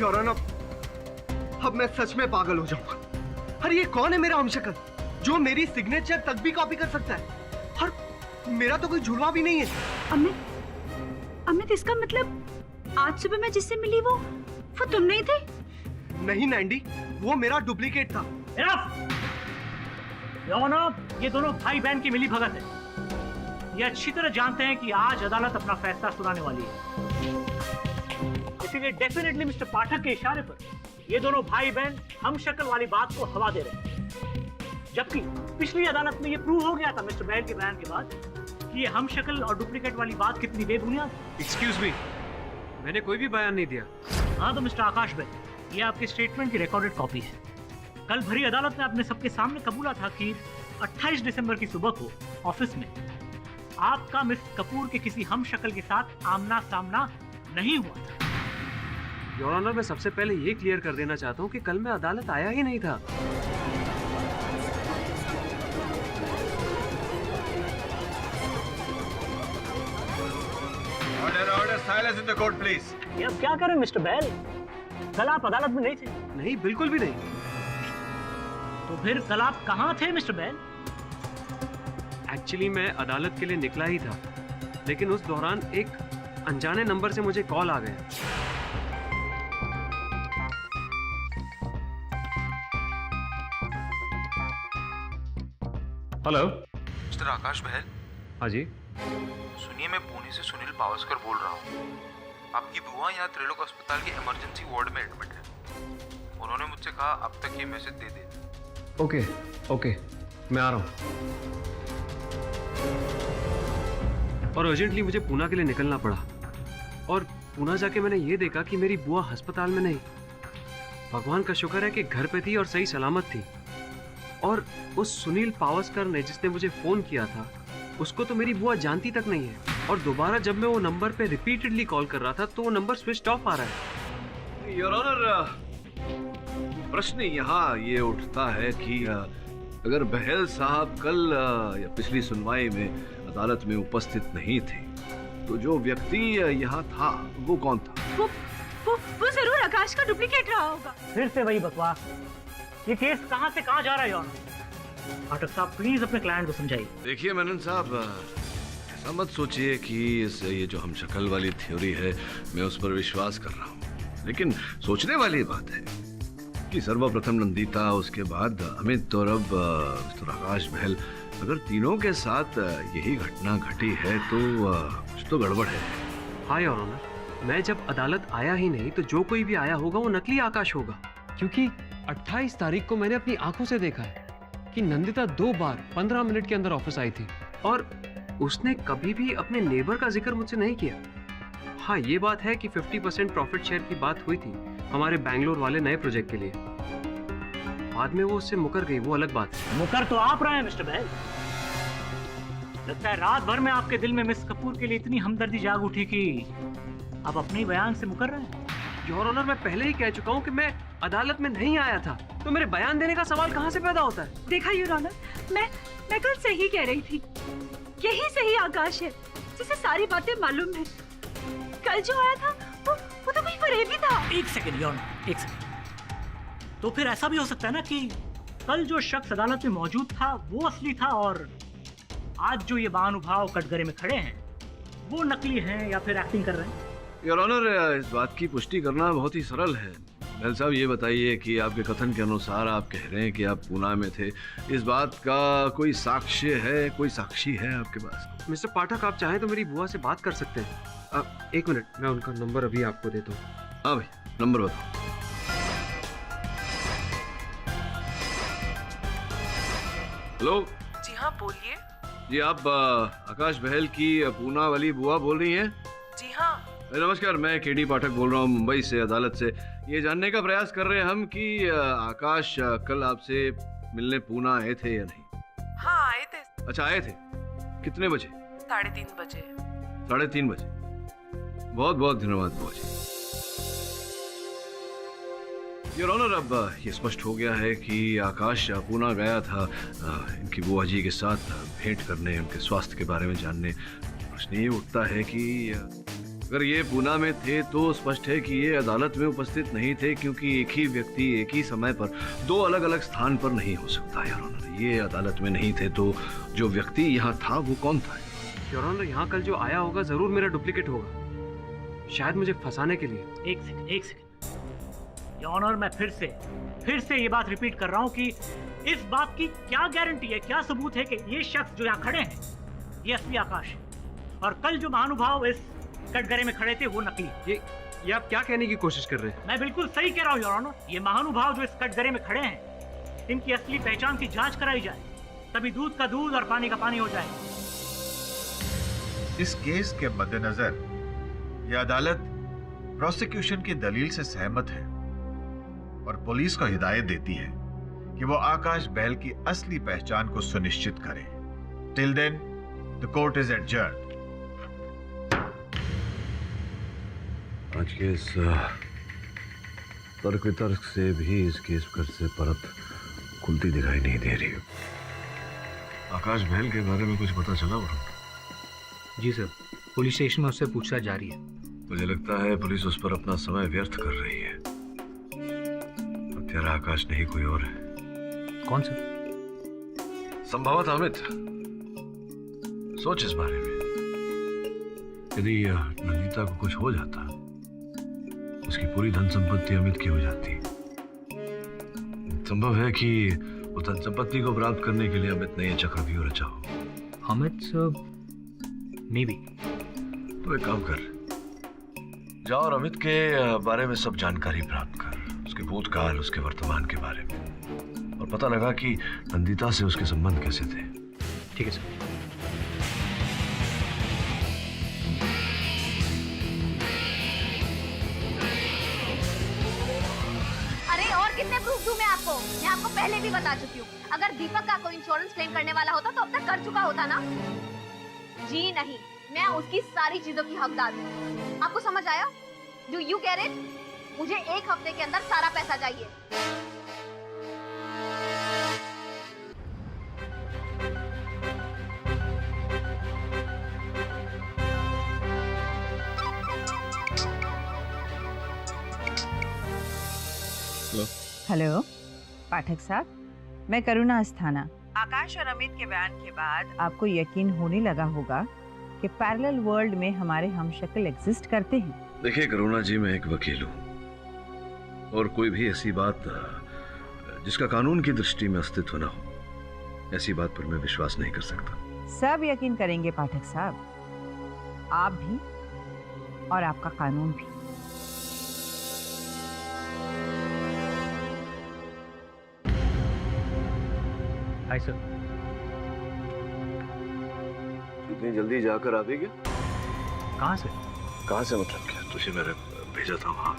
Your honour, अब मैं सच में पागल हो जाऊंगा। अरे ये कौन है मेरा हमशक्ल जो मेरी सिग्नेचर तक भी कॉपी कर सकता है? और मेरा तो कोई जुड़वा भी नहीं है। अमित, इसका मतलब आज सुबह मैं जिससे मिली वो तुम नहीं थे? नहीं नैंडी, वो मेरा डुप्लीकेट था। ये दोनों भाई बहन की मिली भगत है। ये अच्छी तरह जानते हैं कि आज अदालत अपना फैसला सुनाने वाली है, इसीलिए डेफिनेटली मिस्टर पाठक के इशारे पर ये दोनों भाई बहन हम शक्ल वाली बात को हवा दे रहे हैं। जबकि पिछली अदालत में ये प्रूव हो गया था मिस्टर बहल के बयान के बाद कि ये हम शक्ल और डुप्लीकेट वाली बात कितनी बेबुनियाद। एक्सक्यूज मी, मैंने कोई भी बयान नहीं दिया। हाँ तो मिस्टर आकाश बहल, ये आपके स्टेटमेंट की रिकॉर्डेड कॉपी है। कल भरी अदालत में आपने सबके सामने कबूला था कि 28 दिसंबर की सुबह को ऑफिस में आपका मिस्टर कपूर के किसी हम शक्ल के साथ आमना सामना नहीं हुआ था। योर ऑनर, मैं सबसे पहले ये क्लियर कर देना चाहता हूँ कि कल मैं अदालत आया ही नहीं था। Order, silence in the court please. ये अब क्या करें मिस्टर बैल? कल आप अदालत में नहीं थे। नहीं, बिल्कुल भी नहीं। तो फिर कल आप कहाँ थे मिस्टर बैल? एक्चुअली मैं अदालत के लिए निकला ही था, लेकिन उस दौरान एक अनजाने नंबर से मुझे कॉल आ गया। हेलो, मिस्टर आकाश बहल। हाँ जी। सुनिए, मैं पुणे से सुनील पावस्कर बोल रहा हूँ। आपकी बुआ यहाँ त्रिलोक अस्पताल के इमरजेंसी वार्ड में एडमिट है। उन्होंने मुझसे कहा अब तक ये मैसेज दे दे। ओके, मैं आ रहा हूँ। और अर्जेंटली मुझे पूना के लिए निकलना पड़ा, और पूना जाके मैंने ये देखा कि मेरी बुआ अस्पताल में नहीं, भगवान का शुक्र है कि घर पे थी और सही सलामत थी। और उस सुनील पावस्कर ने जिसने मुझे फोन किया था, उसको तो मेरी बुआ जानती तक नहीं है। और दोबारा जब मैं वो नंबर पे रिपीटेडली कॉल कर रहा था तो वो नंबर स्विच ऑफ आ रहा है। योर ऑनर, प्रश्न यहाँ ये उठता है कि अगर बहल साहब कल या पिछली सुनवाई में अदालत में उपस्थित नहीं थे, तो जो व्यक्ति यहाँ था वो कौन था? वो जरूर आकाश का डुप्लीकेट रहा होगा। फिर से वही बकवास। ये केस कहाँ से कहाँ जा रहा है योर? पाठक साहब प्लीज अपने क्लाइंट को समझाइए। देखिए मेनन साहब, ऐसा मत सोचिए कि ये जो हम शक्ल वाली थ्योरी है मैं उस पर विश्वास कर रहा हूँ, लेकिन सोचने वाली बात है कि सर्वप्रथम नंदिता, उसके बाद अमित और अब मिस्टर आकाश बहल, अगर तीनों के साथ यही घटना घटी है तो कुछ तो गड़बड़ है। हाँ योर ऑनर, मैं जब अदालत आया ही नहीं तो जो कोई भी आया होगा वो नकली आकाश होगा, क्योंकि 28 तारीख को मैंने अपनी आंखों से देखा है कि नंदिता 2 बार 15 मिनट के अंदर ऑफिस आई थी, और उसने कभी भी अपने नेबर का जिक्र मुझसे नहीं किया। हाँ, ये बात है कि 50% प्रॉफिट शेयर की बात हुई थी हमारे बैंगलोर वाले नए प्रोजेक्ट के लिए। बाद में वो उससे मुकर गई, वो अलग बात है। मुकर तो आप रहे हैं मिस्टर बहल। लगता है रात भर में आपके दिल में मिस कपूर के लिए इतनी हमदर्दी जाग उठी कि आप अपने ही बयान से मुकर रहे हैं। योर ऑनर, मैं पहले ही कह चुका हूँ कि मैं अदालत में नहीं आया था, तो मेरे बयान देने का सवाल कहाँ से पैदा होता है? देखा योर ऑनर, मैं कल सही कह रही थी। यही सही आकाश है जिसे सारी बातें मालूम है। कल जो आया था वो तो कोई फरेबी था। एक सेकंड योर ऑनर, एक सेकंड। तो फिर ऐसा भी हो सकता है ना कि कल जो शख्स अदालत में मौजूद था वो असली था, और आज जो ये महानुभाव कटघरे में खड़े हैं वो नकली हैं या फिर एक्टिंग कर रहे हैं? योर ऑनर, इस बात की पुष्टि करना बहुत ही सरल है। बहल साहब, ये बताइए कि आपके कथन के अनुसार आप कह रहे हैं कि आप पूना में थे, इस बात का कोई साक्ष्य है, कोई साक्षी है आपके पास? मिस्टर पाठक, आप चाहें तो मेरी बुआ से बात कर सकते हैं। एक मिनट, मैं उनका नंबर अभी आपको देता हूँ। हाँ भाई, नंबर बताओ। हेलो। जी हाँ, बोलिए। जी आप आकाश बहल की पूना वाली बुआ बोल रही हैं? जी हाँ। नमस्कार, मैं केडी पाठक बोल रहा हूँ मुंबई से, अदालत से। ये जानने का प्रयास कर रहे हैं हम कि आकाश कल आपसे मिलने पूना आए थे या नहीं? हाँ आए थे। अच्छा आए थे, कितने बजे? 3:30 बजे। 3:30 बजे। बहुत बहुत धन्यवाद बुआ जी। योर ऑनर, अब ये स्पष्ट हो गया है कि आकाश पूना गया था इनकी बुआ जी के साथ भेंट करने, उनके स्वास्थ्य के बारे में जानने। प्रश्न ये उठता है कि अगर ये पूना में थे तो स्पष्ट है कि ये अदालत में उपस्थित नहीं थे, क्योंकि एक ही व्यक्ति एक ही समय पर दो अलग अलग स्थान पर नहीं हो सकता। योर ऑनर, ये अदालत में नहीं थे तो जो व्यक्ति यहाँ था वो कौन था? योर ऑनर, यहाँ कल जो आया होगा जरूर मेरा डुप्लीकेट होगा, शायद मुझे फंसाने के लिए। एक सेकंड योर ऑनर, मैं फिर से ये बात रिपीट कर रहा हूँ कि इस बात की क्या गारंटी है, क्या सबूत है कि ये शख्स जो यहाँ खड़े हैं ये असली आकाश है, और कल जो महानुभाव इस कटघरे में खड़े थे वो नकली। ये आप क्या कहने की कोशिश कर रहे हैं? मैं बिल्कुल सही कह रहा हूँ योर ऑनर। ये महानुभाव जो इस कटघरे में खड़े हैं, इनकी असली पहचान की जांच कराई जाए, तभी दूध का दूध और पानी का पानी हो जाए। इस केस के मद्देनजर यह अदालत प्रोसिक्यूशन की दलील से सहमत है और पुलिस को हिदायत देती है कि वो आकाश बहल की असली पहचान को सुनिश्चित करे। Till then the court is adjourned. आज के इस तर्क वितर्क से भी इस केस पर से परत खुलती दिखाई नहीं दे रही। आकाश बहल के बारे में कुछ पता चला? जी सर, पुलिस स्टेशन में उससे पूछताछ जारी है। मुझे लगता है पुलिस उस पर अपना समय व्यर्थ कर रही है। हत्यारा आकाश नहीं कोई और है। कौन सर? संभवतः अमित। सोच इस बारे में, यदि नंदिता को कुछ हो जाता, उसकी पूरी धन संपत्ति अमित की हो जाती। संभव है कि उस धन संपत्ति को प्राप्त करने के लिए अमित ने यह चक्रव्यूह रचा हो। Amit sir, may be. तो एक काम कर, जाओ और अमित के बारे में सब जानकारी प्राप्त कर, उसके भूतकाल, उसके वर्तमान के बारे में, और पता लगा कि नंदिता से उसके संबंध कैसे थे। ठीक है सर। कितने प्रूफ दूं मैं आपको? मैं आपको पहले भी बता चुकी हूँ, अगर दीपक का कोई इंश्योरेंस क्लेम करने वाला होता तो अब तक कर चुका होता ना। जी नहीं, मैं उसकी सारी चीजों की हकदार हूँ। आपको समझ आया? Do you get it? मुझे 1 हफ्ते के अंदर सारा पैसा चाहिए। हेलो पाठक साहब, मैं करुणा अस्थाना। आकाश और अमित के बयान के बाद आपको यकीन होने लगा होगा कि पैरेलल वर्ल्ड में हमारे हमशक्ल एग्जिस्ट करते हैं। देखिए करुणा जी, मैं एक वकील हूँ और कोई भी ऐसी बात जिसका कानून की दृष्टि में अस्तित्व न हो, ऐसी बात पर मैं विश्वास नहीं कर सकता। सब यकीन करेंगे पाठक साहब, आप भी और आपका कानून भी। Hi sir. इतनी जल्दी जाकर आ भी गया? कहाँ से? कहाँ से मतलब क्या? तुझे मैंने भेजा था वहाँ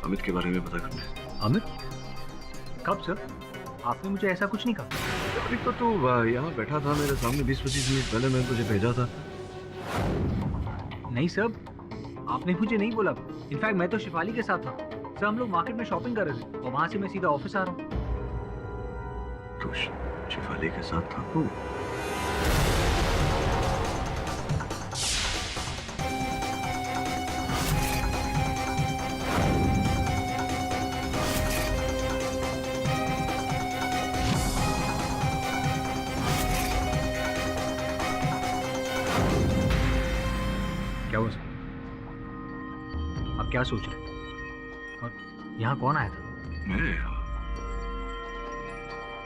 अमित के बारे में पता करने। अमित? कब सर? आपने मुझे ऐसा कुछ नहीं कहा। अभी तो तू यहाँ बैठा था मेरे सामने 20-25 मिनट पहले, मैंने तुझे भेजा था। नहीं सर, आपने मुझे नहीं बोला। इनफैक्ट मैं तो शिफाली के साथ था सर। हम लोग मार्केट में शॉपिंग कर रहे थे और वहाँ से मैं सीधा ऑफिस आ रहा हूँ। तो शिफाली के साथ था तू? क्या हुआ सर? आप क्या सोच रहे हैं? और यहाँ कौन आया था? मैं?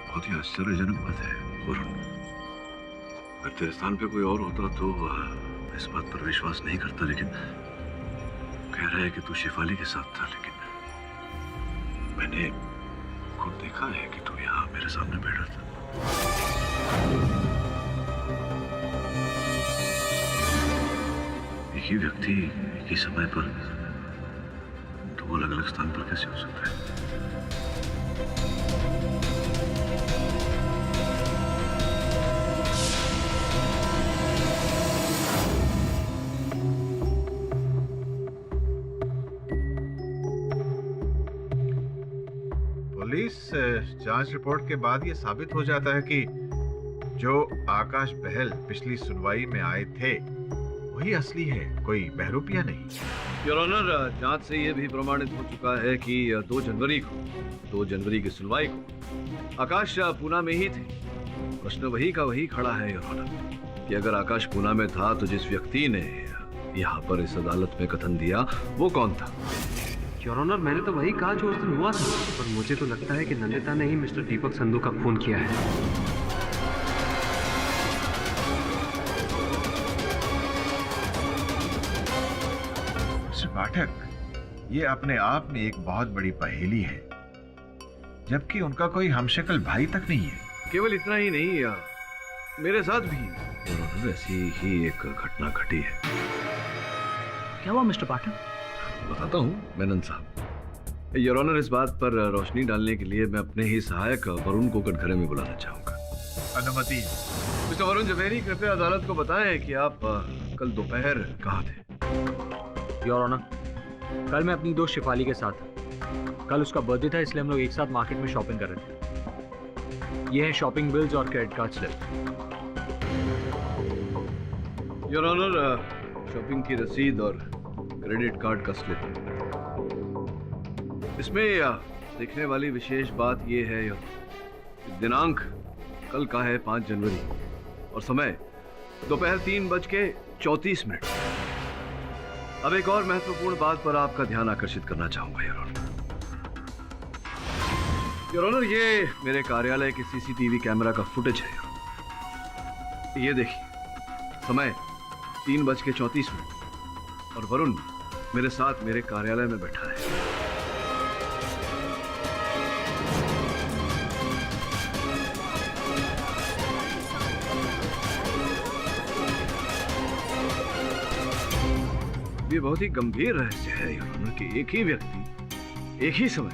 बहुत ही आश्चर्यजनक बात है वरुण। अगर तेरे स्थान पे कोई और होता तो इस बात पर विश्वास नहीं करता, लेकिन कह रहा है कि तू शिफाली के साथ था, लेकिन मैंने खुद देखा है कि तू यहाँ मेरे सामने बैठा था। ही व्यक्ति एक ही समय पर दो अलग अलग स्थान पर कैसे हो सकता है? पुलिस जांच रिपोर्ट के बाद ये साबित हो जाता है कि जो आकाश बहल पिछली सुनवाई में आए थे वही असली है, कोई बहरूपिया नहीं। योर ऑनर, जांच से यह भी प्रमाणित हो चुका है कि 2 जनवरी की सुनवाई को आकाश पूना में ही थे। प्रश्न वही का वही खड़ा है योर ऑनर कि अगर आकाश पूना में था तो जिस व्यक्ति ने यहाँ पर इस अदालत में कथन दिया वो कौन था? योर ऑनर, मैंने तो वही कहा जो उस दिन हुआ था, पर मुझे तो लगता है कि नंदिता ने ही मिस्टर दीपक संधू का खून किया है। पाठक, ये अपने आप में एक बहुत बड़ी पहेली है, जबकि उनका कोई हमशक्ल भाई तक नहीं है। केवल इतना ही नहीं, मेरे साथ भी ऐसी ही एक घटना घटी है। क्या हुआ मिस्टर पाठक? बताता हूँ मेनन साहब। योर ऑनर, इस बात पर रोशनी डालने के लिए मैं अपने ही सहायक वरुण को कटघरे में बुलाना चाहूंगा। अनुमति। मिस्टर वरुण जवेरी, कृपया अदालत को बताएं कि आप कल दोपहर कहाँ थे? योर ऑनर, कल मैं अपनी दोस्त शिफाली के साथ था। कल उसका बर्थडे था, इसलिए हम लोग एक साथ मार्केट में शॉपिंग कर रहे थे। ये है शॉपिंग बिल्स और credit card slip. Your honour, shopping की रसीद और क्रेडिट कार्ड का स्लिप। इसमें देखने वाली विशेष बात यह है दिनांक कल का है 5 जनवरी और समय दोपहर 3:34। अब एक और महत्वपूर्ण बात पर आपका ध्यान आकर्षित करना चाहूंगा योर ऑनर। योर ऑनर, ये मेरे कार्यालय के सीसीटीवी कैमरा का फुटेज है। ये देखिए, समय 3:34 और वरुण मेरे साथ मेरे कार्यालय में बैठा है। ये बहुत ही गंभीर रहस्य है योर ऑनर कि एक ही व्यक्ति एक ही समय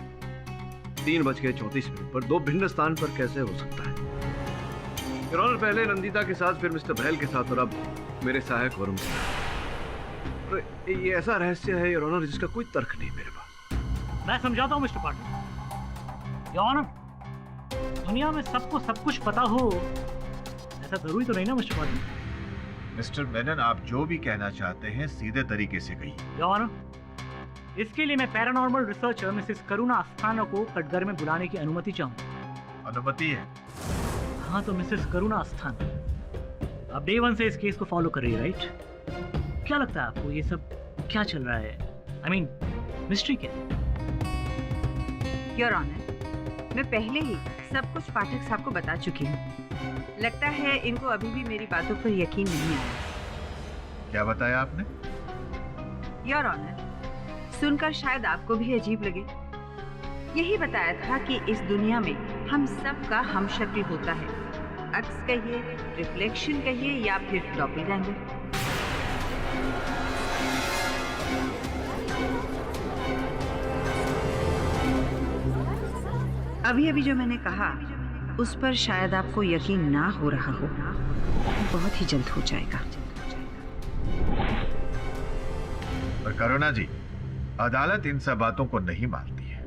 3:34 पर 2 भिन्न स्थान पर कैसे हो सकता है। योर ऑनर, पहले नंदिता के साथ, फिर मिस्टर बहल के साथ और अब मेरे सहायक वरुण के साथ। ये ऐसा रहस्य है योर ऑनर जिसका कोई तर्क नहीं मेरे पास। मैं समझाता हूँ मिस्टर पाटिल। योर ऑनर, दुनिया में सबको सब कुछ पता हो ऐसा जरूरी तो नहीं ना मिस्टर पाटिल। मिस्टर मेनन, आप जो भी कहना चाहते हैं सीधे तरीके से कहिए। योर ऑनर, इसके लिए मैं पैरानॉर्मल रिसर्चर मिसेस करुणा अस्थाना को कटघरे में बुलाने की अनुमति चाहूंगा। अनुमति है? हाँ, तो मिसेस करुणा अस्थाना अब डे 1 से इस केस को फॉलो कर रही है, राइट? क्या लगता है आपको ये सब क्या चल रहा है? I mean, मिस्ट्री क्या? योर ऑनर, मैं पहले ही सब कुछ पाठक साहब को बता चुकी हूँ। लगता है इनको अभी भी मेरी बातों पर यकीन नहीं आया। क्या बताया आपने? योर ऑनर, सुनकर शायद आपको भी अजीब लगे। यही बताया था कि इस दुनिया में हम सब का हमशक्ल होता है। अक्स कहिए, रिफ्लेक्शन कहिए या फिर डॉपलगैंगर। अभी अभी जो मैंने कहा उस पर शायद आपको यकीन ना हो रहा हो, बहुत ही जल्द हो जाएगा। पर करुणा जी, अदालत इन सब बातों को नहीं मानती है।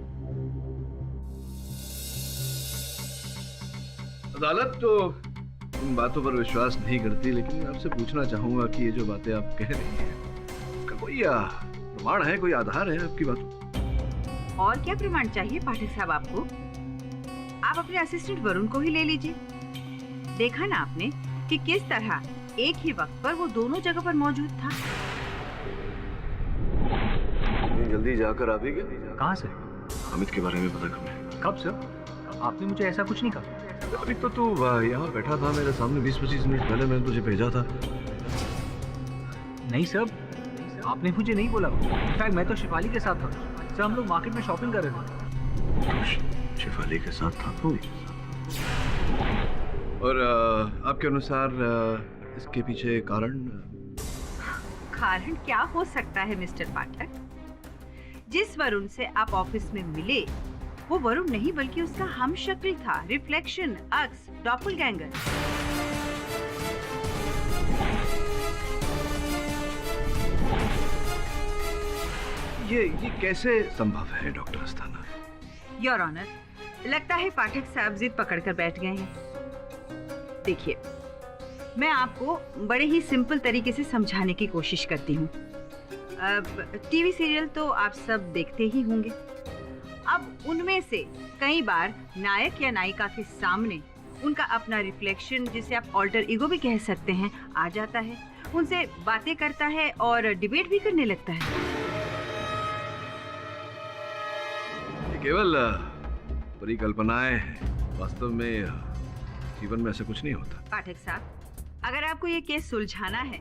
अदालत तो इन बातों पर विश्वास नहीं करती, लेकिन मैं आपसे पूछना चाहूंगा कि ये जो बातें आप कह रही हैं, उसका कोई प्रमाण है, कोई आधार है आपकी बातों? और क्या प्रमाण चाहिए पाठक साहब आपको? आप अपने असिस्टेंट वरुण को ही ले लीजिए। देखा ना आपने कि किस तरह एक ही वक्त पर वो दोनों जगह पर मौजूद था। जल्दी जाकर आ भी गया? कहाँ से? अमित के बारे में पता करने। कब सर? आपने मुझे ऐसा कुछ नहीं कहा। अभी तो तू यहाँ बैठा था मेरे सामने, 20-25 मिनट पहले मैंने तुझे भेजा था। नहीं सर, आपने मुझे नहीं बोला। इनफैक्ट मैं तो शिफाली के साथ था सर, हम लोग मार्केट में शॉपिंग कर रहे थे। शिफाली के साथ था तू? और आपके अनुसार इसके पीछे कारण? कारण क्या हो सकता है मिस्टर पाठक? जिस वरुण से आप ऑफिस में मिले वो वरुण नहीं बल्कि उसका हमशक्ल था, रिफ्लेक्शन, अक्स, डॉपलगैंगर। ये कैसे संभव है डॉक्टर अस्थाना? योर ऑनर, लगता है पाठक साहब जिद पकड़कर बैठ गए हैं। देखिए, मैं आपको बड़े ही सिंपल तरीके से समझाने की कोशिश करती हूँ। अब टीवी सीरियल तो आप सब देखते ही होंगे। अब उनमें से कई बार नायक या नायिका के सामने उनका अपना रिफ्लेक्शन, जिसे आप ऑल्टर ईगो भी कह सकते हैं, आ जाता है, उनसे बातें करता है और डिबेट भी करने लगता है। ये केवल परिकल्पनाएं हैं, वास्तव में जीवन में ऐसा कुछ नहीं होता। पाठक साहब, अगर आपको ये केस सुलझाना है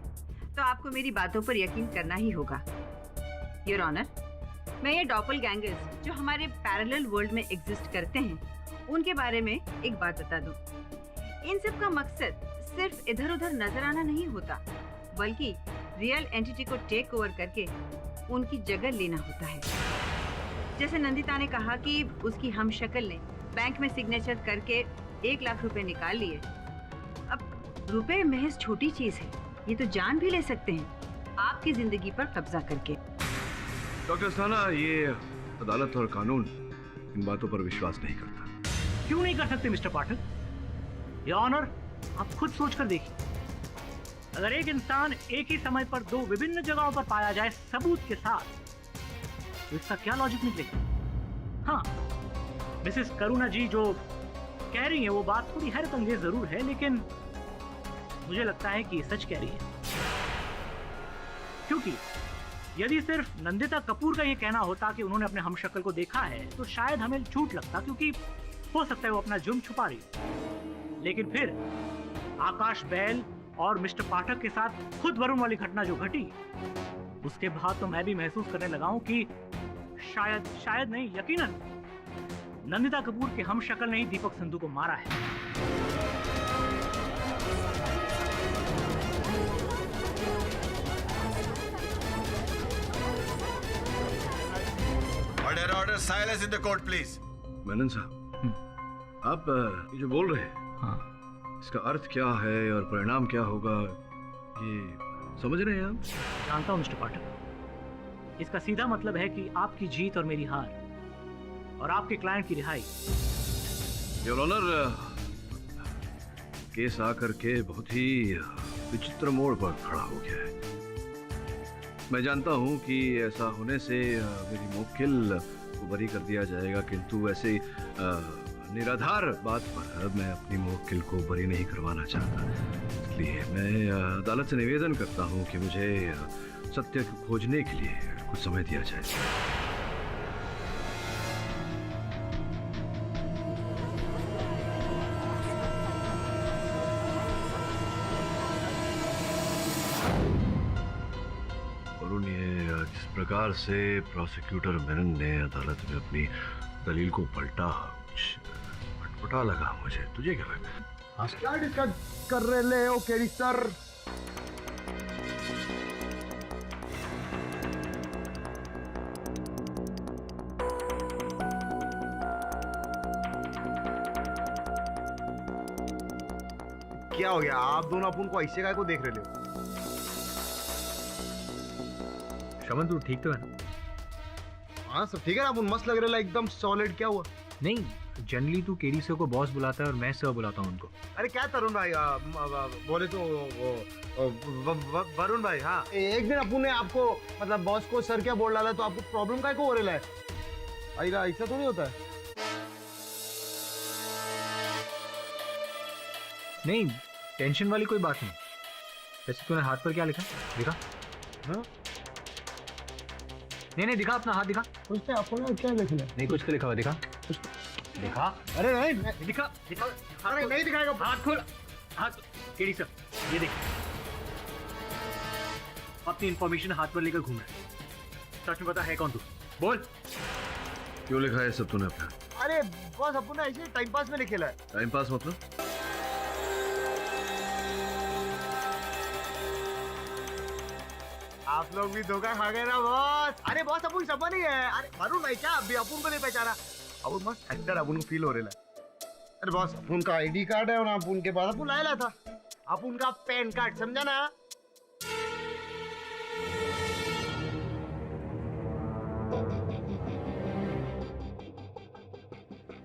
तो आपको मेरी बातों पर यकीन करना ही होगा। योर ऑनर, मैं ये डॉपलगैंगर्स जो हमारे पैरेलल वर्ल्ड में एग्जिस्ट करते हैं, उनके बारे में एक बात बता दूं। इन सब का मकसद सिर्फ इधर उधर नजर आना नहीं होता, बल्कि रियल एंटिटी को टेक ओवर करके उनकी जगह लेना होता है। जैसे नंदिता ने कहा कि उसकी हमशक्ल ने बैंक में सिग्नेचर करके 1 लाख रुपए निकाल लिए। अब रुपए महज छोटी चीज है, ये तो जान भी ले सकते हैं आपकी जिंदगी पर कब्जा करके। डॉक्टर अस्थाना, ये अदालत और कानून इन बातों पर विश्वास नहीं करता। क्यों नहीं कर सकते मिस्टर पाठक? ये ऑनर, आप खुद सोचकर देखिए, अगर एक इंसान एक ही समय पर 2 विभिन्न जगहों पर पाया जाए सबूत के साथ, तो इसका क्या लॉजिक निकलेगा? हाँ, मिसेस करुणा जी जो कह रही हैं वो बात थोड़ी हैरत अंगेज जरूर है, लेकिन मुझे लगता है कि ये सच कह रही है। क्योंकि यदि सिर्फ नंदिता कपूर का ये कहना होता कि उन्होंने अपने हमशक्ल को देखा है, तो शायद हमें झूठ लगता, क्योंकि हो सकता है वो अपना जुर्म छुपा रही हो। लेकिन फिर आकाश बैल और मिस्टर पाठक के साथ खुद वरुण वाली घटना जो घटी, उसके बाद तो मैं भी महसूस करने लगा हूं कि शायद नहीं, यकीनन नंदिता कपूर के हमशक्ल ने ही दीपक संधू को मारा है। Order silence in the court please. Menon साहब, आप ये जो बोल रहे हैं, हाँ, इसका अर्थ क्या है और परिणाम क्या होगा, ये समझ रहे हैं आप? जानता हूं मिस्टर पाठक, इसका सीधा मतलब है कि आपकी जीत और मेरी हार, और आपके क्लाइंट की रिहाई। योर ऑनर, केस आकर के बहुत ही विचित्र मोड़ पर खड़ा हो गया है। मैं जानता हूं कि ऐसा होने से मेरी मुवक्किल को बरी कर दिया जाएगा, किंतु ऐसे निराधार बात पर मैं अपनी मुवक्किल को बरी नहीं करवाना चाहता। इसलिए मैं अदालत से निवेदन करता हूं कि मुझे सत्य को खोजने के लिए कुछ समय दिया जाए। वरुण, ये जिस प्रकार से प्रोसिक्यूटर मेनन ने अदालत में अपनी दलील को पलटा, कुछ अटपटा लगा मुझे। तुझे क्या लगा? क्या डिस्कस कर रहे हो केरी सर? क्या हो गया? आप दोनों अपन को ऐसे काय को देख रहे हो? शमन, तू ठीक तो है ना? हाँ सब ठीक है ना, अपन मस्त लग रहा है, एकदम सॉलिड। क्या हुआ? नहीं, जनरली तू केडी सर को बॉस बुलाता है और मैं सर बुलाता हूँ उनको। अरे क्या तरुण भाई, बोले तो वरुण भाई। हाँ, एक दिन अपन ने आपको मतलब बॉस को सर क्या बोल डाला, तो आपको प्रॉब्लम काय को हो रहा है? ऐसा तो नहीं होता है। नहीं, टेंशन वाली कोई बात नहीं। वैसे तूने हाथ पर क्या लिखा? दिखा। हाँ? नहीं, दिखा, अपना हाथ दिखा। उसने अपना क्या लिख लिया? नहीं, कुछ तो लिखा हुआ, दिखा। दिखा। अरे नहीं दिखा। अरे नहीं दिखाएगा। हाथ खोल, हाथ। केडी सर, ये देख, अपनी इंफॉर्मेशन हाथ पर लेकर घूम रहा है। सच में बता, है कौन तू? बोल। क्यों लिखा है सब तूने अपना? अरे बॉस, अपन ने ऐसे टाइम पास में लिखेला है। टाइम पास मतलब? आप लोग भी धोखा खा गए ना बॉस। अरे बॉस अपन समझ नहीं है। अरे मालूम नहीं क्या अभी अपन को नहीं पहचाना। अपन मस्त एक्टर अपन को फील हो रहा है। अरे बॉस अपन का आईडी कार्ड है और अपन के पास अपन लाया था। अपन का पैन कार्ड समझा ना।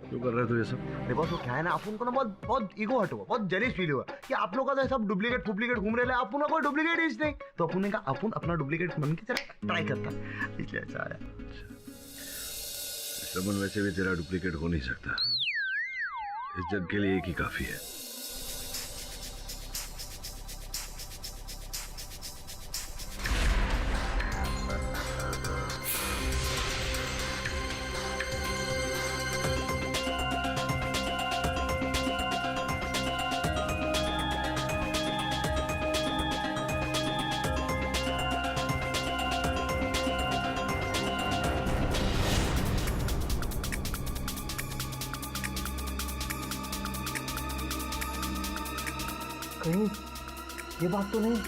क्यों कर रहे हो ये सब? देखो तो क्या है ना अपन को ना बहुत ईगो हट हुआ, बहुत जलीस फील हुआ कि आप लोग का तो सब डुप्लीकेट घूम रहे हैं, अपन का कोई डुप्लीकेट इज नहीं। तो अपन ने कहा अपन अपना डुप्लीकेट बन के जरा ट्राई करता, इसलिए ऐसा आया। समन वैसे भी तेरा डुप्लीकेट हो नहीं सकता, इस जग के लिए एक ही काफी है। कहीं ये बात तो नहीं?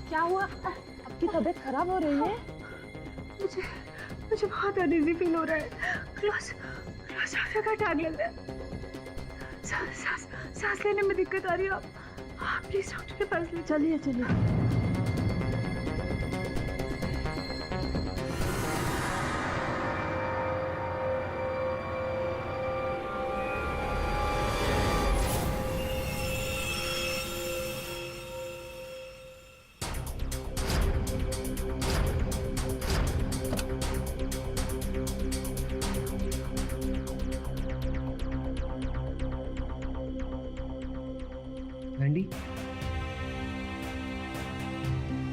क्या हुआ? आपकी तबीयत खराब हो रही है? मुझे बहुत अनईजी फील हो रहा है। क्लोज का टांग लग रहा है। सांस लेने में दिक्कत आ रही है। आप प्लीज डॉक्टर के पास ले चलिए। लैंडी,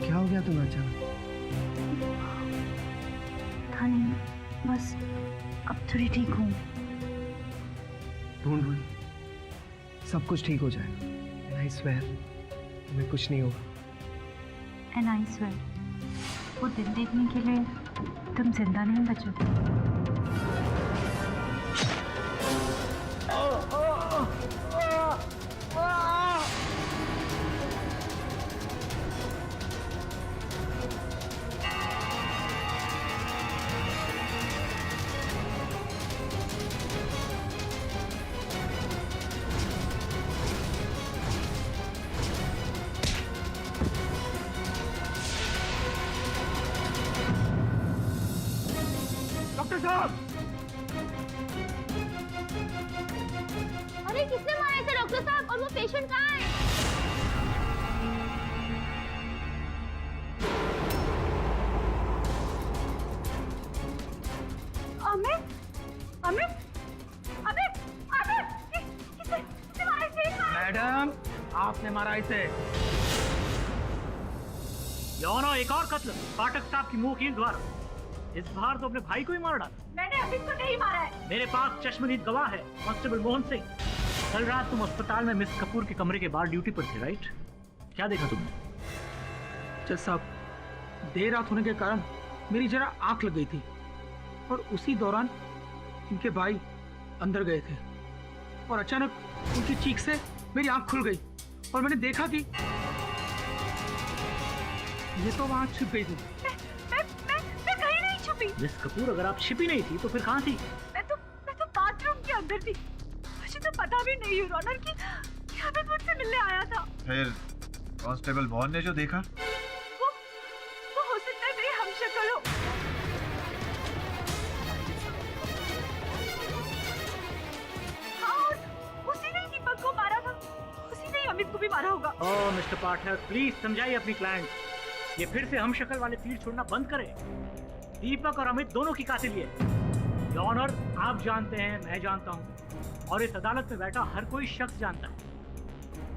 क्या हो गया तुम्हें अचानक? था नहीं, बस अब थोड़ी ठीक हूँ। डोंट वरी, सब कुछ ठीक हो जाएगा। आई स्वेयर तुम्हें कुछ नहीं होगा। एंड आई स्वेयर वो दिन देखने के लिए तुम जिंदा नहीं बचोगे। डॉक्टर साहब! अरे किसने मारे थे डॉक्टर साहब? और वो पेशेंट कहाँ है? किसने मारा इसे? मैडम, आपने मारा इसे। यौनो एक और कत्ल पाठक साहब की मुंह कील द्वारा। इस बार तो अपने भाई को ही मार डाला। मैंने अभी को नहीं मारा है। मेरे पास चश्मदीद गवाह है, कांस्टेबल मोहन सिंह। कल रात तुम अस्पताल में मिस कपूर के कमरे के बाहर ड्यूटी पर थे, राइट? क्या देखा तुमने? जज साहब, देर रात होने के कारण मेरी जरा आंख लग गई थी और उसी दौरान इनके भाई अंदर गए थे और अचानक उनकी चीख से मेरी आंख खुल गई और मैंने देखा कि ये तो वहां छिप गई थी। मैं कहीं नहीं छुपी। मिस कपूर, अगर आप छिपी नहीं थी तो फिर कहाँ थी? मैं तो बाथरूम के अंदर थी। मुझे तो पता भी नहीं योर ऑनर कि अमित मुझसे मिलने आया था। फिर कांस्टेबल मोहन ने जो देखा वो हो सकता है मेरी हमशक्ल हो। हाँ, उसी ने दीपक को मारा था, उसी ने अमित को भी मारा होगा। ओह मिस्टर पाठक, प्लीज समझाइए अपनी क्लाइंट। ये फिर से हम शक्ल वाले तीर छोड़ना बंद करे। दीपक और अमित दोनों की कातिल ये। योर ऑनर, आप जानते हैं, मैं जानता हूँ, और इस अदालत में बैठा हर कोई शख्स जानता है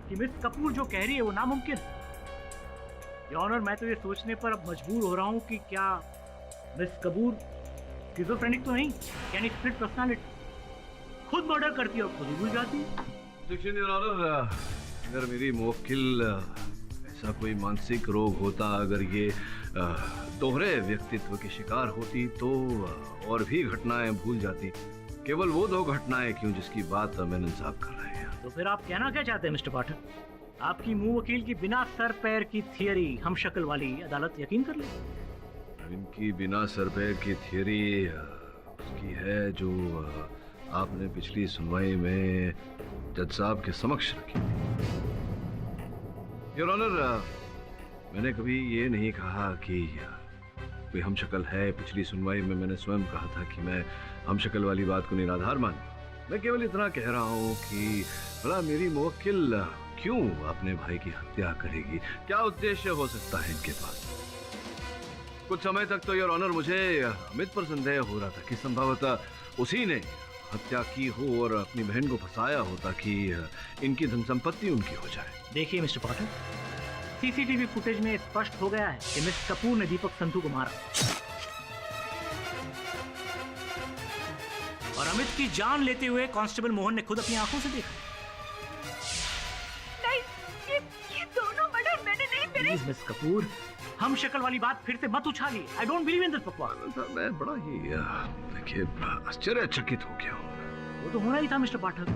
कि मिस कपूर जो कह रही है वो नामुमकिन है। योर ऑनर, मैं तो ये सोचने पर अब मजबूर हो रहा हूँ कि क्या मिस कपूर स्किज़ोफ्रेनिक तो नहीं, यानी स्प्लिट पर्सनालिटी, खुद मर्डर करती है और खुद ही भूल जाती है। देखिए योर ऑनर, अगर मेरी मुवक्किल ऐसा कोई मानसिक रोग होता, अगर ये दोहरे व्यक्तित्व की शिकार होती तो और भी घटनाएं भूल जाती। केवल वो 2 घटनाएं क्यों जिसकी बात मेनन साहब कर रहे हैं। तो फिर आप कहना क्या चाहते हैं मिस्टर पाठक? आपकी मुंह वकील की बिना सर पैर की थियरी हम शक्ल वाली अदालत यकीन कर ले? इनकी बिना सर पैर की थियरी उसकी है जो आपने पिछली सुनवाई में जज साहब के समक्ष रखी। योर ऑनर, मैंने कभी ये नहीं कहा कि कोई हम शक्ल है। पिछली सुनवाई में मैंने स्वयं कहा था कि मैं हम शक्ल वाली बात को निराधार मान। मैं केवल इतना कह रहा हूँ कि भला मेरी मुवक्किल क्यों अपने भाई की हत्या करेगी? क्या उद्देश्य हो सकता है इनके पास? कुछ समय तक तो योर ऑनर मुझे अमित पर संदेह हो रहा था कि संभवतः उसी ने हत्या की हो और अपनी बहन को फंसाया हो ताकि इनकी धन संपत्ति उनकी हो जाए। देखिए मिस्टर पाठक, सीसीटीवी फुटेज में स्पष्ट हो गया है कि मिस कपूर ने दीपक संधू को मारा और अमित की जान लेते हुए कांस्टेबल मोहन ने खुद अपनी आंखों से देखा। नहीं, ये दोनों मर्डर मैंने नहीं करे। प्लीज मिस कपूर, हम शक्ल वाली बात फिर से मत उछालिए। I don't believe in this bakwas. मैं बड़ा ही देखिए आश्चर्यचकित हो गया हूँ। वो तो होना ही था मिस्टर पाठक।